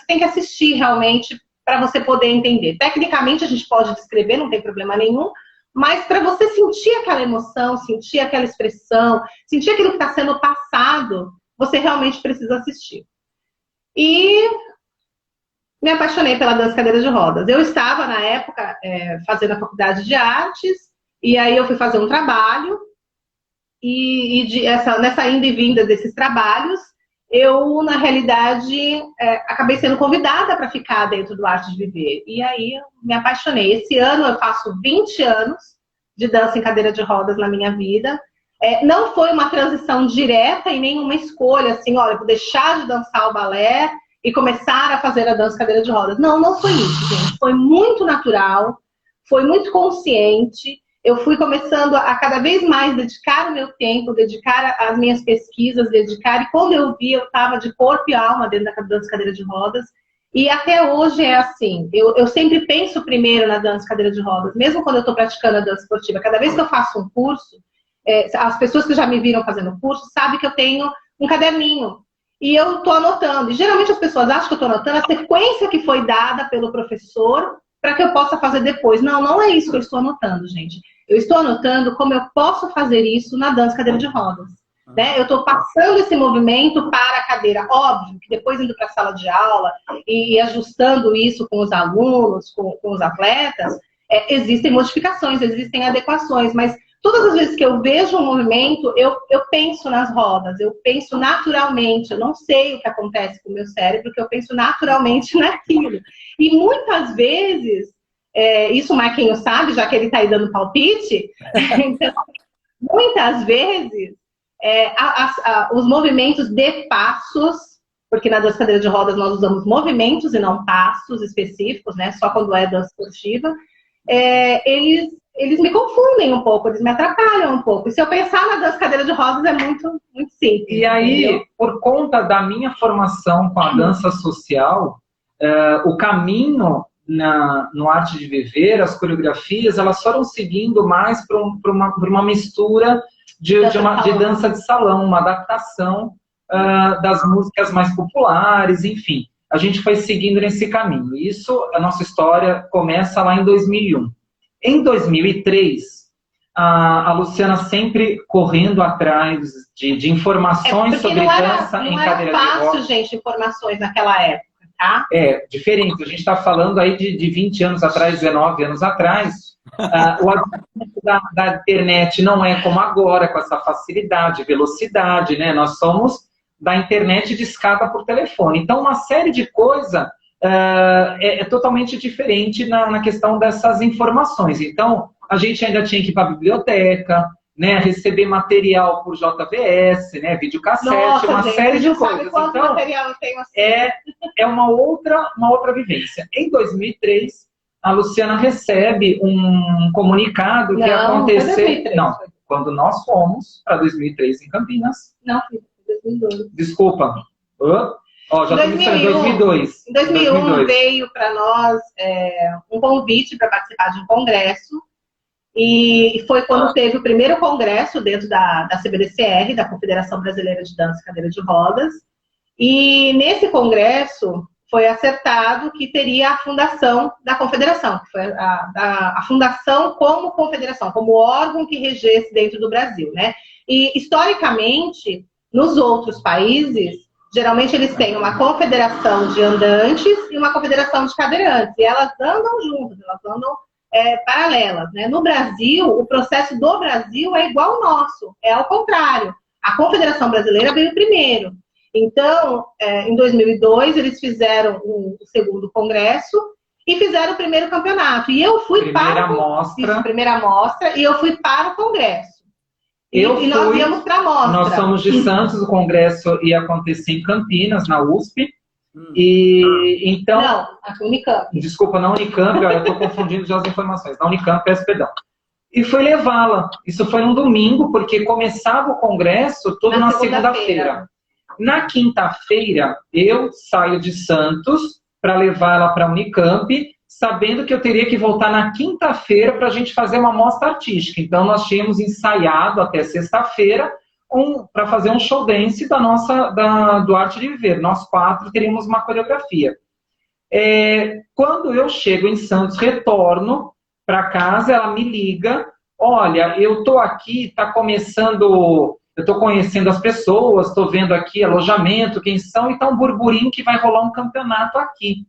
Speaker 4: tem que assistir realmente para você poder entender. Tecnicamente, a gente pode descrever, não tem problema nenhum, mas para você sentir aquela emoção, sentir aquela expressão, sentir aquilo que está sendo passado, você realmente precisa assistir. E me apaixonei pela dança cadeira de rodas. Eu estava, na época, fazendo a faculdade de artes, e aí eu fui fazer um trabalho, e nessa ida e vinda desses trabalhos, eu, na realidade, acabei sendo convidada para ficar dentro do Arte de Viver. E aí eu me apaixonei. Esse ano eu faço 20 anos de dança em cadeira de rodas na minha vida. Não foi uma transição direta e nenhuma escolha, assim, olha, vou deixar de dançar o balé e começar a fazer a dança cadeira de rodas. Não, não foi isso, gente. Foi muito natural, foi muito consciente. Eu fui começando a cada vez mais dedicar o meu tempo, dedicar as minhas pesquisas, dedicar. E quando eu vi, eu estava de corpo e alma dentro da dança cadeira de rodas. E até hoje é assim. Eu sempre penso primeiro na dança cadeira de rodas, mesmo quando eu estou praticando a dança esportiva. Cada vez que eu faço um curso, as pessoas que já me viram fazendo o curso sabem que eu tenho um caderninho. E eu estou anotando. E geralmente as pessoas acham que eu estou anotando a sequência que foi dada pelo professor para que eu possa fazer depois. Não, não é isso que eu estou anotando, gente. Eu estou anotando como eu posso fazer isso na dança cadeira de rodas. Né? Eu estou passando esse movimento para a cadeira. Óbvio que depois indo para a sala de aula e ajustando isso com os alunos, com os atletas, Existem modificações, existem adequações, mas todas as vezes que eu vejo um movimento, eu penso nas rodas, eu penso naturalmente, eu não sei o que acontece com o meu cérebro, porque eu penso naturalmente naquilo. E muitas vezes, isso o Marquinhos sabe, já que ele está aí dando palpite, então, muitas vezes, os movimentos de passos, porque na dança cadeira de rodas nós usamos movimentos e não passos específicos, né? Só quando é dança esportiva, eles me confundem um pouco, eles me atrapalham um pouco. E se eu pensar na dança cadeira de rodas é muito, muito simples.
Speaker 3: E aí,
Speaker 4: entendeu?
Speaker 3: por conta da minha formação com a dança social, o caminho no Arte de Viver, as coreografias, elas foram seguindo mais para uma mistura de dança de salão, uma adaptação das músicas mais populares, enfim. A gente foi seguindo nesse caminho. Isso, a nossa história começa lá em 2001. Em 2003, a Luciana sempre correndo atrás de informações sobre dança em cadeira de rodas.
Speaker 4: Não era fácil, gente, informações naquela época, tá?
Speaker 3: Diferente. A gente está falando aí de 20 anos atrás, 19 anos atrás. O advento da internet não é como agora, com essa facilidade, velocidade, né? Nós somos da internet de escada por telefone. Então, uma série de coisas é totalmente diferente na questão dessas informações. Então, a gente ainda tinha que ir para a biblioteca, né, receber material por JVS, né, videocassete, uma série de coisas. Então,
Speaker 4: material eu tenho assim.
Speaker 3: é uma outra vivência. Em 2003, a Luciana recebe um comunicado que aconteceu... Não, quando nós fomos para 2003 em Campinas.
Speaker 4: Não, foi 2002.
Speaker 3: Desculpa. Já estou em 2002.
Speaker 4: Em 2001 veio para nós um convite para participar de um congresso. E foi quando teve o primeiro congresso dentro da CBDCR, da Confederação Brasileira de Dança e Cadeira de Rodas. E nesse congresso foi acertado que teria a fundação da confederação, que foi a fundação como confederação, como órgão que regesse dentro do Brasil, né? E, historicamente, nos outros países, geralmente eles têm uma confederação de andantes e uma confederação de cadeirantes. E elas andam juntas, elas andam paralelas, né? No Brasil, o processo do Brasil é igual ao nosso, é ao contrário. A Confederação Brasileira veio primeiro. Então, em 2002, eles fizeram o segundo congresso e fizeram o primeiro campeonato. E eu fui
Speaker 3: primeira
Speaker 4: mostra, e eu fui para o congresso. E nós íamos para a mostra.
Speaker 3: Nós somos de Santos, o congresso ia acontecer em Campinas, na USP. E então...
Speaker 4: Não, na Unicamp.
Speaker 3: Desculpa, na Unicamp, eu estou confundindo já as informações. Na Unicamp, peço perdão. E foi levá-la. Isso foi um domingo, porque começava o congresso tudo na segunda-feira. Na quinta-feira, eu saio de Santos para levar ela para a Unicamp, sabendo que eu teria que voltar na quinta-feira para a gente fazer uma mostra artística. Então, nós tínhamos ensaiado até sexta-feira para fazer um show dance do Arte de Viver. Nós 4 teríamos uma coreografia. Quando eu chego em Santos, retorno para casa, ela me liga, olha, eu estou aqui, está começando... Eu estou conhecendo as pessoas, estou vendo aqui alojamento, quem são, e está um burburinho que vai rolar um campeonato aqui.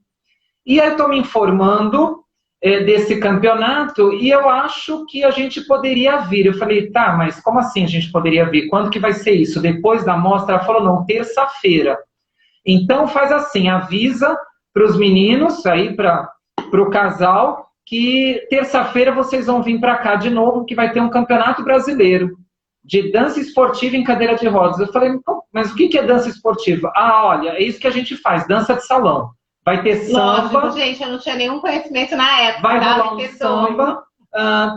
Speaker 3: E aí eu estou me informando desse campeonato e eu acho que a gente poderia vir. Eu falei, tá, mas como assim a gente poderia vir? Quando que vai ser isso? Depois da mostra? Ela falou, não, terça-feira. Então faz assim, avisa para os meninos, aí para o casal, que terça-feira vocês vão vir para cá de novo, que vai ter um campeonato brasileiro de dança esportiva em cadeira de rodas. Eu falei, mas o que é dança esportiva? Olha, é isso que a gente faz, dança de salão. Vai ter samba.
Speaker 4: Lógico, gente, eu não tinha nenhum conhecimento na época.
Speaker 3: Vai rolar um samba.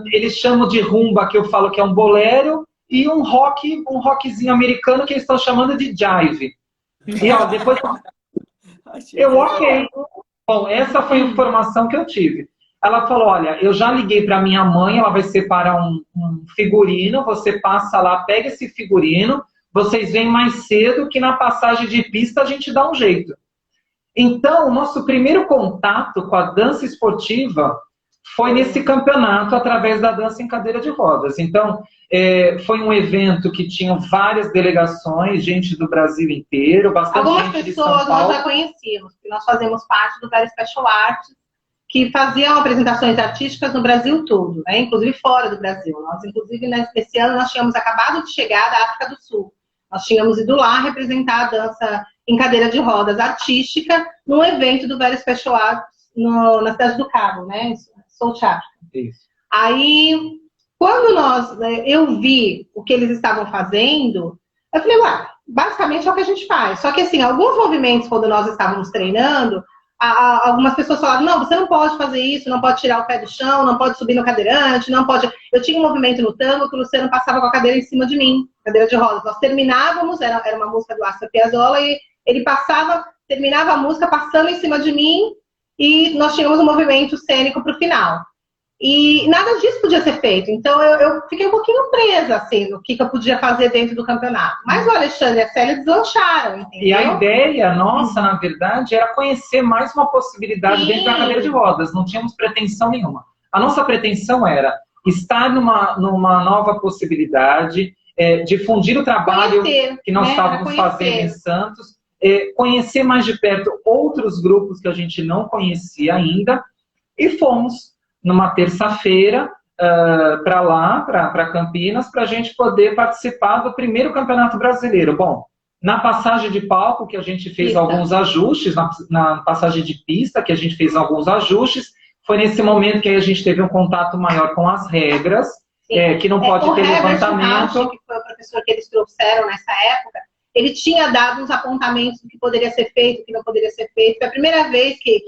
Speaker 3: Eles chamam de rumba, que eu falo que é um bolero, e um rockzinho americano que eles estão chamando de jive. E ó, depois ok. Bom, essa foi a informação que eu tive. Ela falou, olha, eu já liguei para minha mãe, ela vai separar um figurino, você passa lá, pega esse figurino, vocês vêm mais cedo que na passagem de pista a gente dá um jeito. Então, o nosso primeiro contato com a dança esportiva foi nesse campeonato através da dança em cadeira de rodas. Então, foi um evento que tinha várias delegações, gente do Brasil inteiro, bastante
Speaker 4: algumas
Speaker 3: gente de São Paulo.
Speaker 4: Algumas pessoas nós já conhecíamos, porque nós fazemos parte do Very Special Arts, que faziam apresentações artísticas no Brasil todo, né? Inclusive fora do Brasil. Nós, inclusive, nesse ano, nós tínhamos acabado de chegar da África do Sul. Nós tínhamos ido lá representar a dança em cadeira de rodas artística num evento do Very Special Arts na cidade do Cabo, né? South Africa.
Speaker 3: Isso.
Speaker 4: Aí, quando eu vi o que eles estavam fazendo, eu falei, ué, basicamente é o que a gente faz. Só que, assim, alguns movimentos, quando nós estávamos treinando, algumas pessoas falaram, não, você não pode fazer isso, não pode tirar o pé do chão, não pode subir no cadeirante, não pode... Eu tinha um movimento no tango que o Luciano passava com a cadeira em cima de mim, cadeira de rodas. Nós terminávamos, era uma música do Astor Piazzolla, e ele terminava a música passando em cima de mim, e nós tínhamos um movimento cênico para o final. E nada disso podia ser feito. Então eu fiquei um pouquinho presa, assim, no que eu podia fazer dentro do campeonato. Mas o Alexandre e a Célia deslancharam, entendeu?
Speaker 3: E a ideia nossa, na verdade, era conhecer mais uma possibilidade dentro da cadeira de rodas. Não tínhamos pretensão nenhuma. A nossa pretensão era estar numa nova possibilidade, difundir o trabalho que nós estávamos fazendo em Santos, conhecer mais de perto outros grupos que a gente não conhecia ainda, e fomos numa terça-feira para lá, para Campinas, para a gente poder participar do primeiro Campeonato Brasileiro. Bom, na passagem de palco, que a gente fez alguns ajustes, na passagem de pista, que a gente fez alguns ajustes, foi nesse momento que aí a gente teve um contato maior com as regras, que não pode ter levantamento.
Speaker 4: Que foi o professor que eles trouxeram nessa época, ele tinha dado uns apontamentos do que poderia ser feito, do que não poderia ser feito. Foi a primeira vez que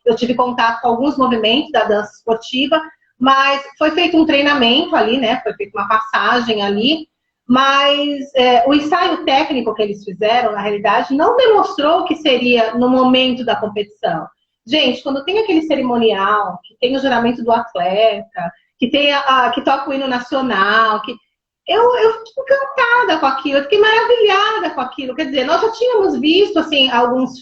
Speaker 4: eu tive contato com alguns movimentos da dança esportiva, mas foi feito um treinamento ali, né? Foi feita uma passagem ali, mas o ensaio técnico que eles fizeram, na realidade, não demonstrou o que seria no momento da competição. Gente, quando tem aquele cerimonial, que tem o juramento do atleta, que toca o hino nacional, eu fico encantada com aquilo, eu fiquei maravilhada com aquilo. Quer dizer, nós já tínhamos visto, assim,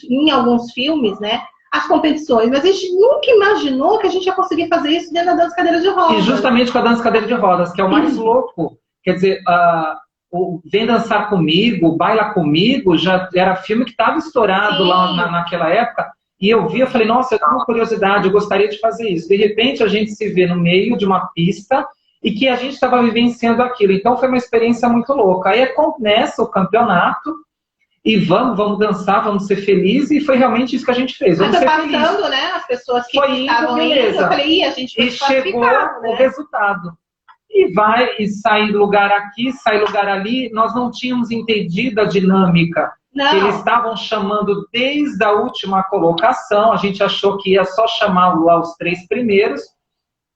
Speaker 4: em alguns filmes, né, as competições, mas a gente nunca imaginou que a gente ia conseguir fazer isso dentro da dança cadeira de rodas.
Speaker 3: E justamente com a dança cadeira de rodas, que é o mais louco. Quer dizer, o Vem Dançar Comigo, Baila Comigo, já era filme que estava estourado lá naquela época, e eu vi, eu falei, nossa, eu tenho uma curiosidade, eu gostaria de fazer isso. De repente, a gente se vê no meio de uma pista, e que a gente estava vivenciando aquilo. Então, foi uma experiência muito louca. Aí começa o campeonato, e vamos dançar, vamos ser felizes, e foi realmente isso que a gente fez. Vamos ser felizes.
Speaker 4: Passando, né, as pessoas que estavam indo, eu falei, a gente foi
Speaker 3: chegou o resultado. E sai lugar aqui, sai lugar ali. Nós não tínhamos entendido a dinâmica que eles estavam chamando desde a última colocação. A gente achou que ia só chamar lá os 3 primeiros.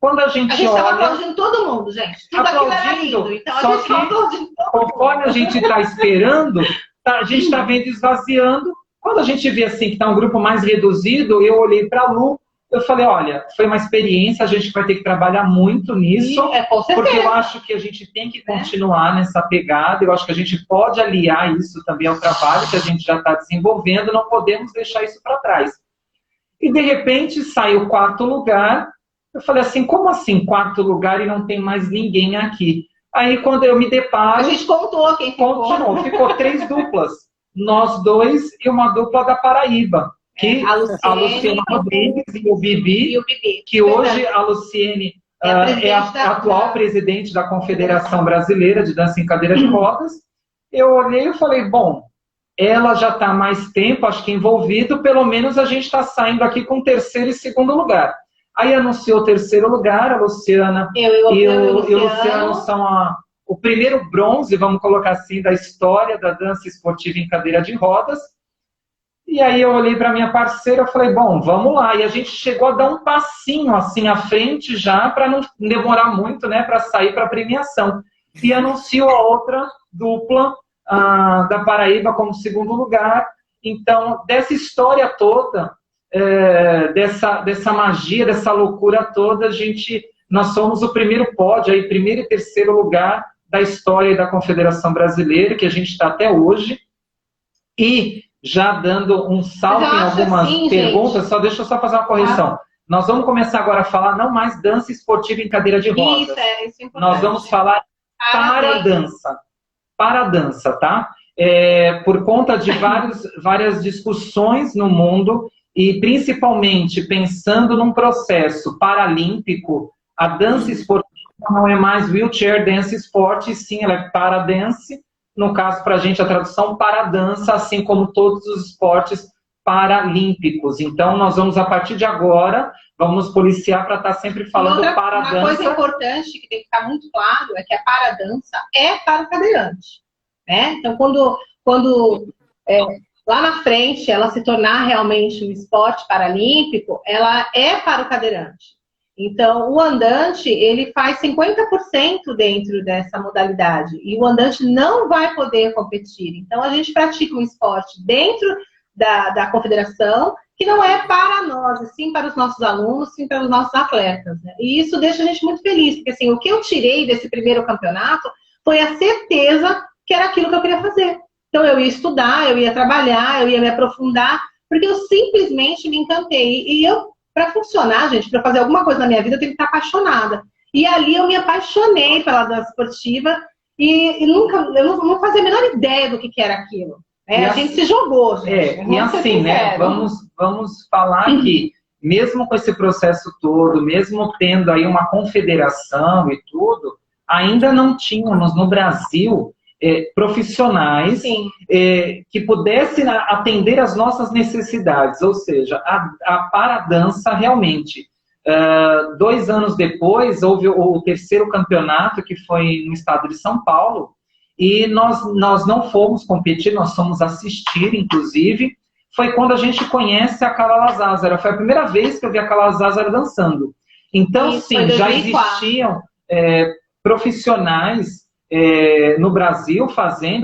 Speaker 3: Quando a gente olha...
Speaker 4: estava aplaudindo todo mundo, gente. Tudo aquilo era lindo. Então a gente estava aplaudindo todo mundo.
Speaker 3: Conforme a gente está esperando, a gente está vendo esvaziando. Quando a gente vê assim que está um grupo mais reduzido, eu olhei para a Lu, eu falei, olha, foi uma experiência, a gente vai ter que trabalhar muito nisso, porque eu acho que a gente tem que continuar nessa pegada, eu acho que a gente pode aliar isso também ao trabalho que a gente já está desenvolvendo, não podemos deixar isso para trás. E de repente sai o 4º lugar. Eu falei assim, como assim 4º lugar e não tem mais ninguém aqui? Aí quando eu me deparo...
Speaker 4: A gente contou quem ficou.
Speaker 3: Ficou 3 duplas. Nós 2 e uma dupla da Paraíba. Que a Luciene Rodrigues e o Bibi. Que hoje a Luciene é a atual presidente da Confederação Brasileira de Dança em Cadeira de Rodas. Eu olhei e falei, bom, ela já está há mais tempo, acho que envolvido, pelo menos a gente está saindo aqui com 3º e 2º lugar. Aí anunciou o 3º lugar, a Luciana e o Luciano são o primeiro bronze, vamos colocar assim, da história da dança esportiva em cadeira de rodas. E aí eu olhei para minha parceira e falei, bom, vamos lá. E a gente chegou a dar um passinho assim à frente já, para não demorar muito, né, para sair para a premiação. E anunciou a outra dupla da Paraíba como 2º lugar. Então, dessa história toda... dessa magia, dessa loucura toda, nós somos o primeiro pódio, aí, 1º e 3º lugar da história da Confederação Brasileira, que a gente está até hoje. E já dando um salto em algumas perguntas, deixa eu só fazer uma correção. Nós vamos começar agora a falar não mais dança esportiva em cadeira de rodas.
Speaker 4: Isso é importante.
Speaker 3: Nós vamos falar para dança, tá? Por conta de várias discussões no mundo, e principalmente pensando num processo paralímpico, a dança esportiva não é mais wheelchair dance sport, sim, ela é paradance. No caso, para a gente, a tradução paradança, assim como todos os esportes paralímpicos. Então, nós vamos, a partir de agora, vamos nos policiar para estar sempre falando paradança.
Speaker 4: Uma coisa importante que tem que ficar muito claro é que a paradança é para o cadeirante, né? Então, quando lá na frente ela se tornar realmente um esporte paralímpico, ela é para o cadeirante. Então, o andante, ele faz 50% dentro dessa modalidade. E o andante não vai poder competir. Então, a gente pratica um esporte dentro da confederação, que não é para nós, sim para os nossos alunos, sim para os nossos atletas, né? E isso deixa a gente muito feliz, porque assim, o que eu tirei desse primeiro campeonato foi a certeza que era aquilo que eu queria fazer. Então, eu ia estudar, eu ia trabalhar, eu ia me aprofundar, porque eu simplesmente me encantei. E eu, para funcionar, gente, para fazer alguma coisa na minha vida, eu tenho que estar apaixonada. E ali eu me apaixonei pela dança esportiva e eu não fazia a menor ideia do que era aquilo. A gente se jogou, gente.
Speaker 3: E assim, né? Vamos falar que, mesmo com esse processo todo, mesmo tendo aí uma confederação e tudo, ainda não tínhamos no Brasil profissionais que pudessem atender às nossas necessidades. Ou seja, a paradança realmente. 2 anos depois, houve o terceiro campeonato, que foi no estado de São Paulo, e nós não fomos competir, nós fomos assistir, inclusive. Foi quando a gente conhece a Carla Lazázara. Foi a primeira vez que eu vi a Carla Lazázara dançando. Então,
Speaker 4: isso,
Speaker 3: sim, já existiam profissionais no Brasil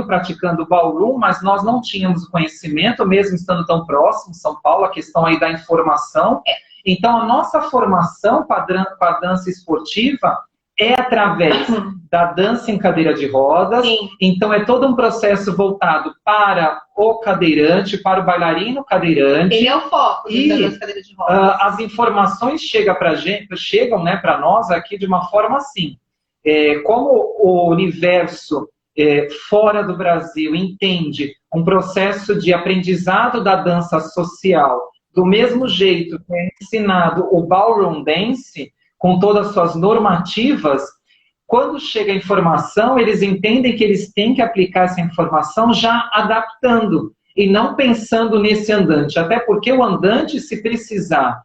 Speaker 3: praticando ballroom, mas nós não tínhamos o conhecimento, mesmo estando tão próximo, São Paulo, a questão aí da informação. Então, a nossa formação com a dança esportiva é através da dança em cadeira de rodas.
Speaker 4: Sim.
Speaker 3: Então, é todo um processo voltado para o cadeirante, para o bailarino cadeirante.
Speaker 4: Ele é o foco da dança cadeira de rodas.
Speaker 3: As informações chegam para nós aqui de uma forma assim. Como o universo fora do Brasil entende um processo de aprendizado da dança social do mesmo jeito que é ensinado o ballroom dance, com todas as suas normativas, quando chega a informação, eles entendem que eles têm que aplicar essa informação já adaptando e não pensando nesse andante. Até porque o andante, se precisar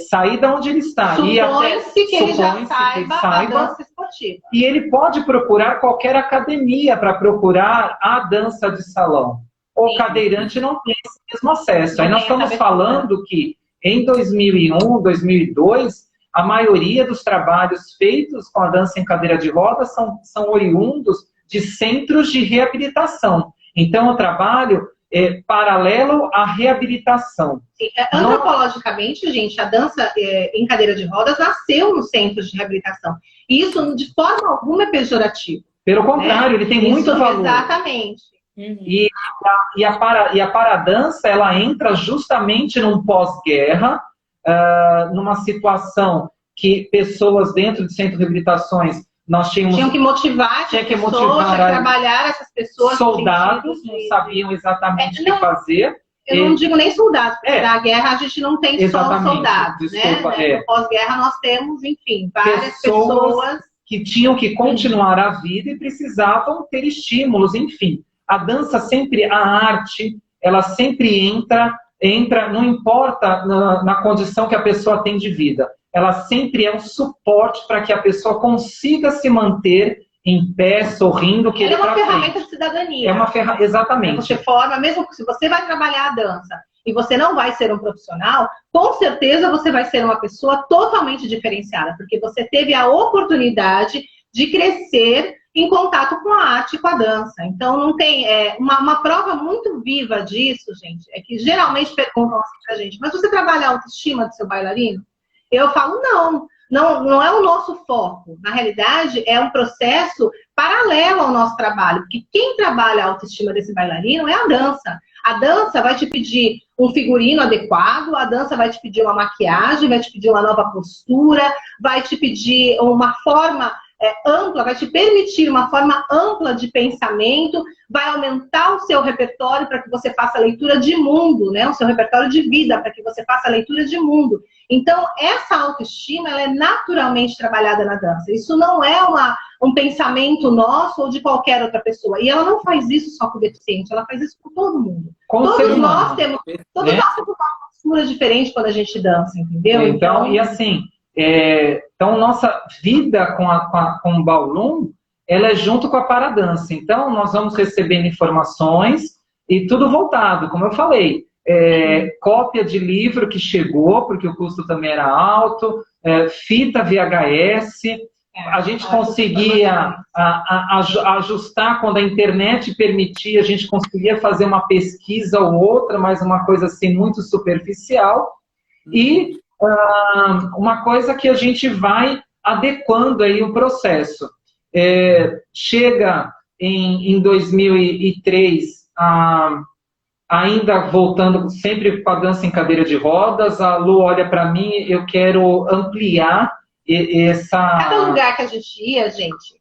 Speaker 3: sair de onde ele está...
Speaker 4: Supõe-se que ele já saiba a dança esportiva.
Speaker 3: E ele pode procurar qualquer academia para procurar a dança de salão. O cadeirante não tem esse mesmo acesso. Aí nós estamos falando que em 2001, 2002... a maioria dos trabalhos feitos com a dança em cadeira de rodas são oriundos de centros de reabilitação. Então, o trabalho é paralelo à reabilitação.
Speaker 4: Sim, antropologicamente, gente, a dança em cadeira de rodas nasceu nos centros de reabilitação. E isso, de forma alguma, é pejorativo.
Speaker 3: Pelo contrário, ele tem muito valor.
Speaker 4: Exatamente.
Speaker 3: E a paradança, ela entra justamente num pós-guerra, numa situação que pessoas dentro de centro de reabilitações tinham que motivar
Speaker 4: trabalhar essas pessoas.
Speaker 3: Soldados não sabiam exatamente o que fazer.
Speaker 4: Eu não digo nem soldados, porque na guerra a gente não tem só soldados.
Speaker 3: Desculpa,
Speaker 4: né? No pós-guerra nós temos, enfim, várias pessoas
Speaker 3: que tinham que continuar a vida e precisavam ter estímulos, enfim. A dança sempre, a arte, ela sempre entra, não importa na condição que a pessoa tem de vida. Ela sempre é um suporte para que a pessoa consiga se manter em pé, sorrindo,
Speaker 4: querer pra frente. É uma ferramenta de cidadania.
Speaker 3: É uma ferramenta, exatamente.
Speaker 4: Você forma, mesmo se você vai trabalhar a dança e você não vai ser um profissional, com certeza você vai ser uma pessoa totalmente diferenciada, porque você teve a oportunidade de crescer em contato com a arte e com a dança. Então, não tem... uma prova muito viva disso, gente, é que geralmente perguntam assim pra gente, mas você trabalha a autoestima do seu bailarino? Eu falo, não é o nosso foco. Na realidade, é um processo paralelo ao nosso trabalho, porque quem trabalha a autoestima desse bailarino é a dança. A dança vai te pedir um figurino adequado, a dança vai te pedir uma maquiagem, vai te pedir uma nova postura, vai te pedir uma forma ampla, vai te permitir uma forma ampla de pensamento, vai aumentar o seu repertório para que você faça leitura de mundo, né? O seu repertório de vida, para que você faça leitura de mundo. Então, essa autoestima, ela é naturalmente trabalhada na dança. Isso não é um pensamento nosso ou de qualquer outra pessoa. E ela não faz isso só com o deficiente, ela faz isso com todo mundo. Todos nós temos uma postura diferente quando a gente dança, entendeu?
Speaker 3: Então, e assim, então nossa vida com o Baolun, ela é junto com a paradança. Então, nós vamos recebendo informações e tudo voltado, como eu falei. Cópia de livro que chegou, porque o custo também era alto, fita VHS, a gente conseguia ajustar quando a internet permitia, a gente conseguia fazer uma pesquisa ou outra, mas uma coisa assim muito superficial, e uma coisa que a gente vai adequando aí o processo. Chega em 2003, ainda voltando sempre com a dança em cadeira de rodas, a Lu olha para mim, eu quero ampliar essa...
Speaker 4: Cada lugar que a gente ia, gente,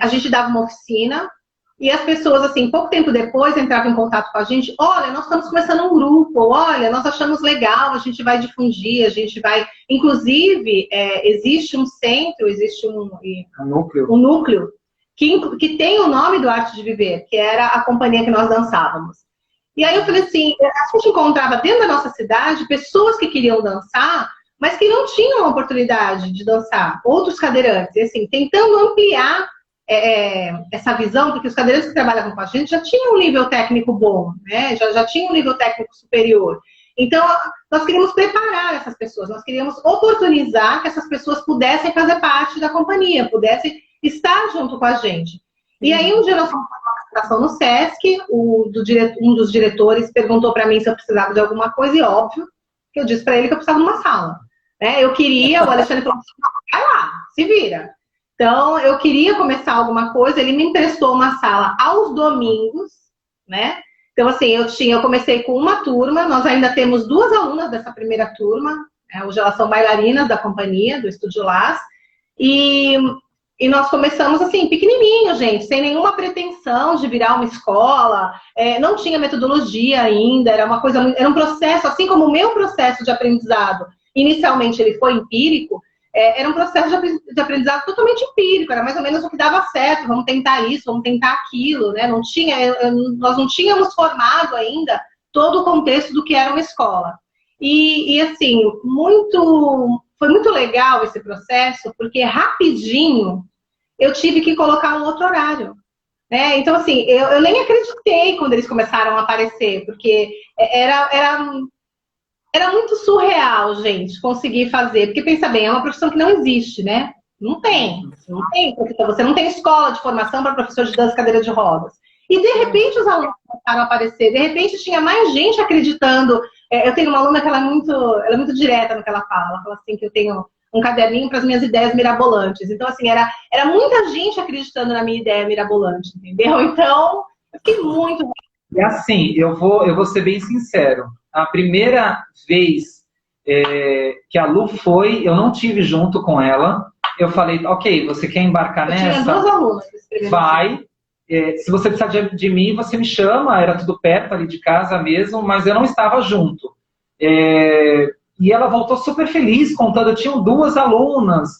Speaker 4: a gente dava uma oficina e as pessoas, assim, pouco tempo depois entravam em contato com a gente, olha, nós estamos começando um grupo, olha, nós achamos legal, a gente vai difundir, a gente vai... Inclusive, existe um centro, existe um núcleo que tem o nome do Arte de Viver, que era a companhia que nós dançávamos. E aí eu falei assim, a gente encontrava dentro da nossa cidade pessoas que queriam dançar, mas que não tinham a oportunidade de dançar, outros cadeirantes, e assim, tentando ampliar essa visão, porque os cadeirantes que trabalhavam com a gente já tinham um nível técnico bom, né? Já tinham um nível técnico superior. Então, nós queríamos preparar essas pessoas, nós queríamos oportunizar que essas pessoas pudessem fazer parte da companhia, pudessem estar junto com a gente. E aí, um dia nós fomos fazer uma apresentação no Sesc, um dos diretores perguntou para mim se eu precisava de alguma coisa, e óbvio que eu disse para ele que eu precisava de uma sala. Eu queria, o Alexandre falou assim, vai lá, se vira. Então, eu queria começar alguma coisa, ele me emprestou uma sala aos domingos, né? Então, assim, eu comecei com uma turma, nós ainda temos 2 alunas dessa primeira turma, hoje elas são bailarinas da companhia, do Estúdio Las, e nós começamos assim, pequenininho, gente, sem nenhuma pretensão de virar uma escola, não tinha metodologia ainda, era um processo, assim como o meu processo de aprendizado, inicialmente ele foi empírico, era um processo de aprendizado totalmente empírico, era mais ou menos o que dava certo, vamos tentar isso, vamos tentar aquilo, né? Nós não tínhamos formado ainda todo o contexto do que era uma escola. E assim, foi muito legal esse processo, porque rapidinho eu tive que colocar um outro horário. Então, assim, eu nem acreditei quando eles começaram a aparecer, porque era muito surreal, gente, conseguir fazer. Porque, pensa bem, é uma profissão que não existe, né? Não tem, professor. Você não tem escola de formação para professor de dança cadeira de rodas. E, de repente, os alunos começaram a aparecer. De repente, tinha mais gente acreditando. Eu tenho uma aluna que ela é muito direta no que ela fala. Ela fala assim que eu tenho um caderninho para as minhas ideias mirabolantes. Então, assim, era muita gente acreditando na minha ideia mirabolante, entendeu? Então, eu fiquei muito...
Speaker 3: E assim, eu vou ser bem sincero. A primeira vez que a Lu foi, eu não tive junto com ela. Eu falei, ok, você quer embarcar nessa?
Speaker 4: Tinha 2 alunas.
Speaker 3: Vai. Se você precisar de mim, você me chama. Era tudo perto ali de casa mesmo, mas eu não estava junto. E ela voltou super feliz, contando, tinham 2 alunas.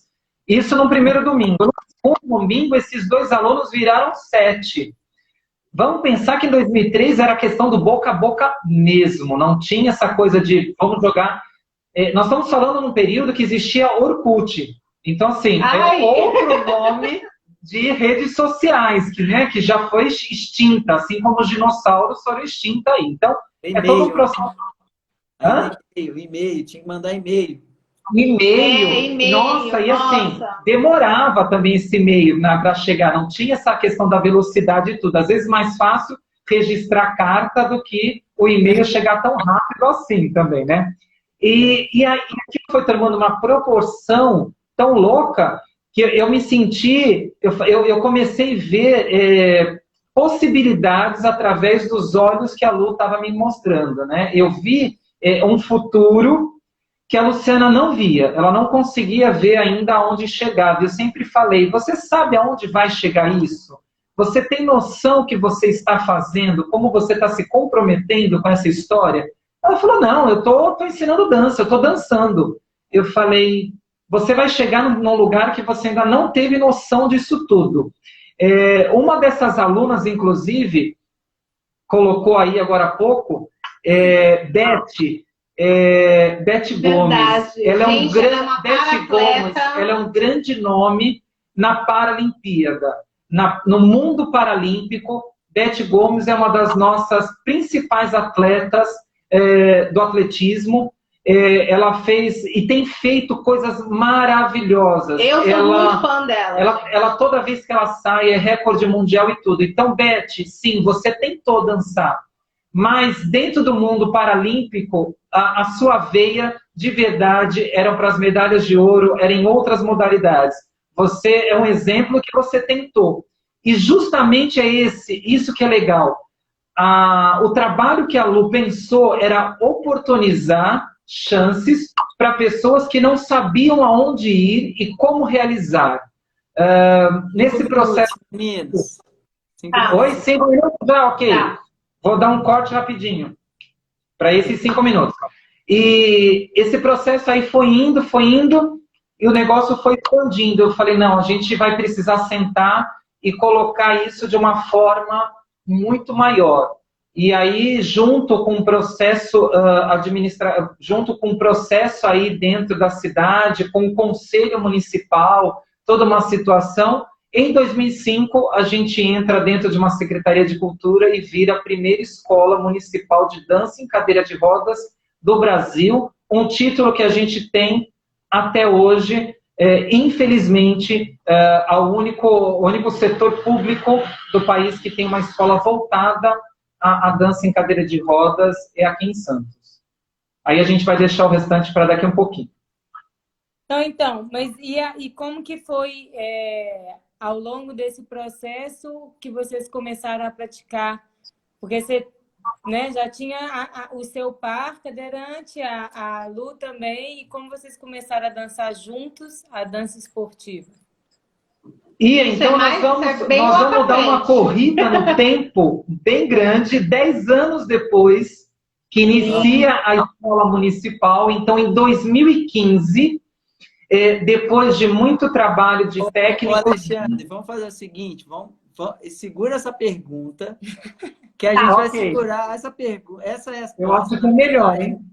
Speaker 3: Isso no primeiro domingo. No segundo domingo, esses 2 alunos viraram 7. Vamos pensar que em 2003 era a questão do boca a boca mesmo. Não tinha essa coisa de, vamos jogar... nós estamos falando num período que existia Orkut. Então, assim, é outro nome de redes sociais, que já foi extinta, assim como os dinossauros foram extintos aí. Então, todo um processo...
Speaker 2: E-mail, tinha que mandar e-mail.
Speaker 3: E-mail, nossa, e assim, demorava também esse e-mail para chegar, não tinha essa questão da velocidade e tudo. Às vezes mais fácil registrar carta do que o e-mail chegar tão rápido assim também, né? E aí aquilo foi tomando uma proporção tão louca que eu me senti, eu comecei a ver possibilidades através dos olhos que a Lu estava me mostrando, né? Eu vi um futuro que a Luciana não via. Ela não conseguia ver ainda aonde chegava. Eu sempre falei, você sabe aonde vai chegar isso? Você tem noção que você está fazendo? Como você está se comprometendo com essa história? Ela falou, não, eu tô ensinando dança, eu tô dançando. Eu falei, você vai chegar num lugar que você ainda não teve noção disso tudo. Uma dessas alunas, inclusive, colocou aí agora há pouco, Beth Gomes. Ela é um grande nome na Paralimpíada. No mundo paralímpico, Beth Gomes é uma das nossas principais atletas do atletismo. Ela fez e tem feito coisas maravilhosas.
Speaker 4: Eu sou muito fã dela.
Speaker 3: Ela, toda vez que ela sai, é recorde mundial e tudo. Então, Beth, sim, você tentou dançar. Mas dentro do mundo paralímpico, a sua veia de verdade eram para as medalhas de ouro, era em outras modalidades. Você é um exemplo que você tentou. E justamente é isso que é legal. O trabalho que a Lu pensou era oportunizar chances para pessoas que não sabiam aonde ir e como realizar. Nesse processo...
Speaker 2: Meninos.
Speaker 3: 5 minutos? Ok. Tá. Vou dar um corte rapidinho para esses 5 minutos. E esse processo aí foi indo, e o negócio foi expandindo. Eu falei, não, a gente vai precisar sentar e colocar isso de uma forma muito maior. E aí, junto com o processo junto com o processo aí dentro da cidade, com o conselho municipal, toda uma situação, em 2005, a gente entra dentro de uma Secretaria de Cultura e vira a primeira escola municipal de dança em cadeira de rodas do Brasil, um título que a gente tem até hoje, infelizmente, o único setor público do país que tem uma escola voltada à dança em cadeira de rodas é aqui em Santos. Aí a gente vai deixar o restante para daqui um pouquinho.
Speaker 1: Então, mas e como que foi ao longo desse processo que vocês começaram a praticar? Porque você já tinha o seu par cadeirante, a Lu também, e como vocês começaram a dançar juntos a dança esportiva?
Speaker 3: Então nós vamos dar uma corrida no tempo bem grande, 10 anos depois que inicia a escola municipal. Então, em 2015, depois de muito trabalho de técnico...
Speaker 2: Alexandre, vamos fazer o seguinte, segura essa pergunta, que a gente vai segurar essa pergunta. Essa é a
Speaker 3: Eu acho que é melhor, hein?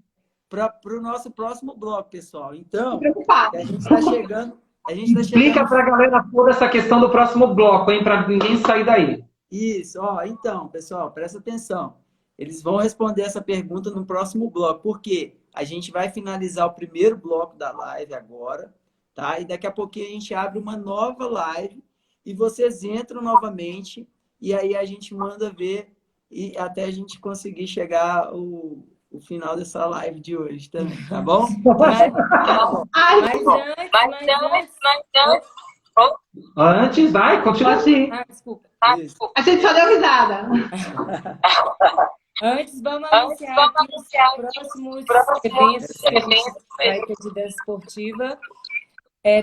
Speaker 2: Para o nosso próximo bloco, pessoal. Então,
Speaker 4: preocupado.
Speaker 2: A gente está chegando...
Speaker 3: Explica para a galera toda essa questão do próximo bloco, hein? Para ninguém sair daí.
Speaker 2: Isso, então, pessoal, presta atenção. Eles vão responder essa pergunta no próximo bloco, porque a gente vai finalizar o primeiro bloco da live agora, tá? E daqui a pouquinho a gente abre uma nova live e vocês entram novamente e aí a gente manda ver e até a gente conseguir chegar o final dessa live de hoje também, tá bom?
Speaker 3: Antes, vai, continua assim.
Speaker 1: Desculpa.
Speaker 4: A gente só deu risada.
Speaker 1: Antes, vamos anunciar aqui os próximos eventos que a gente vai ter de dança esportiva.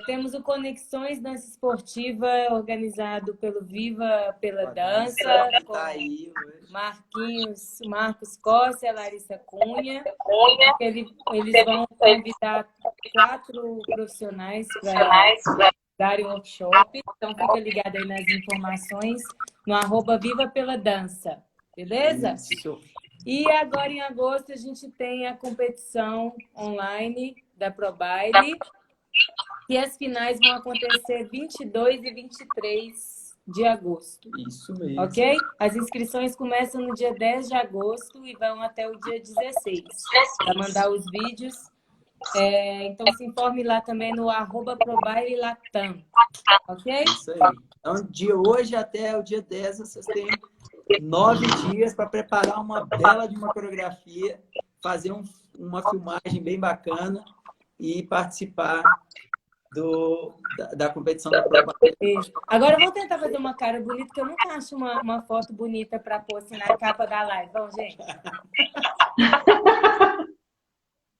Speaker 1: Temos o Conexões Dança Esportiva, organizado pelo Viva pela Dança, com Marcos Costa e Larissa Cunha. Eles vão convidar 4 profissionais para darem workshop. Então, fica ligado aí nas informações no @Viva pela Dança. Beleza?
Speaker 2: Isso.
Speaker 1: E agora, em agosto, a gente tem a competição online da ProBaile. E as finais vão acontecer 22 e 23 de agosto.
Speaker 2: Isso mesmo.
Speaker 1: Ok? As inscrições começam no dia 10 de agosto e vão até o dia 16. Para mandar os vídeos. Então, se informe lá também no @ProBaileLatam. Ok?
Speaker 2: Isso aí. Então, de hoje até o dia 10, vocês têm 9 dias para preparar uma bela de uma coreografia, fazer uma filmagem bem bacana e participar da competição da ProBaile.
Speaker 1: Agora, eu vou tentar fazer uma cara bonita, porque eu nunca acho uma foto bonita para pôr assim, na capa da live. Vamos, gente?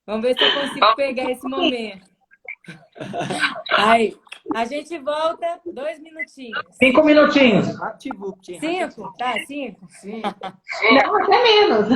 Speaker 1: Vamos ver se eu consigo pegar esse momento. Aí, a gente volta 2 minutinhos.
Speaker 3: 5 minutinhos.
Speaker 2: Raptivupt, hein?
Speaker 1: 5? Tá, 5?
Speaker 2: Sim.
Speaker 4: Não, até menos.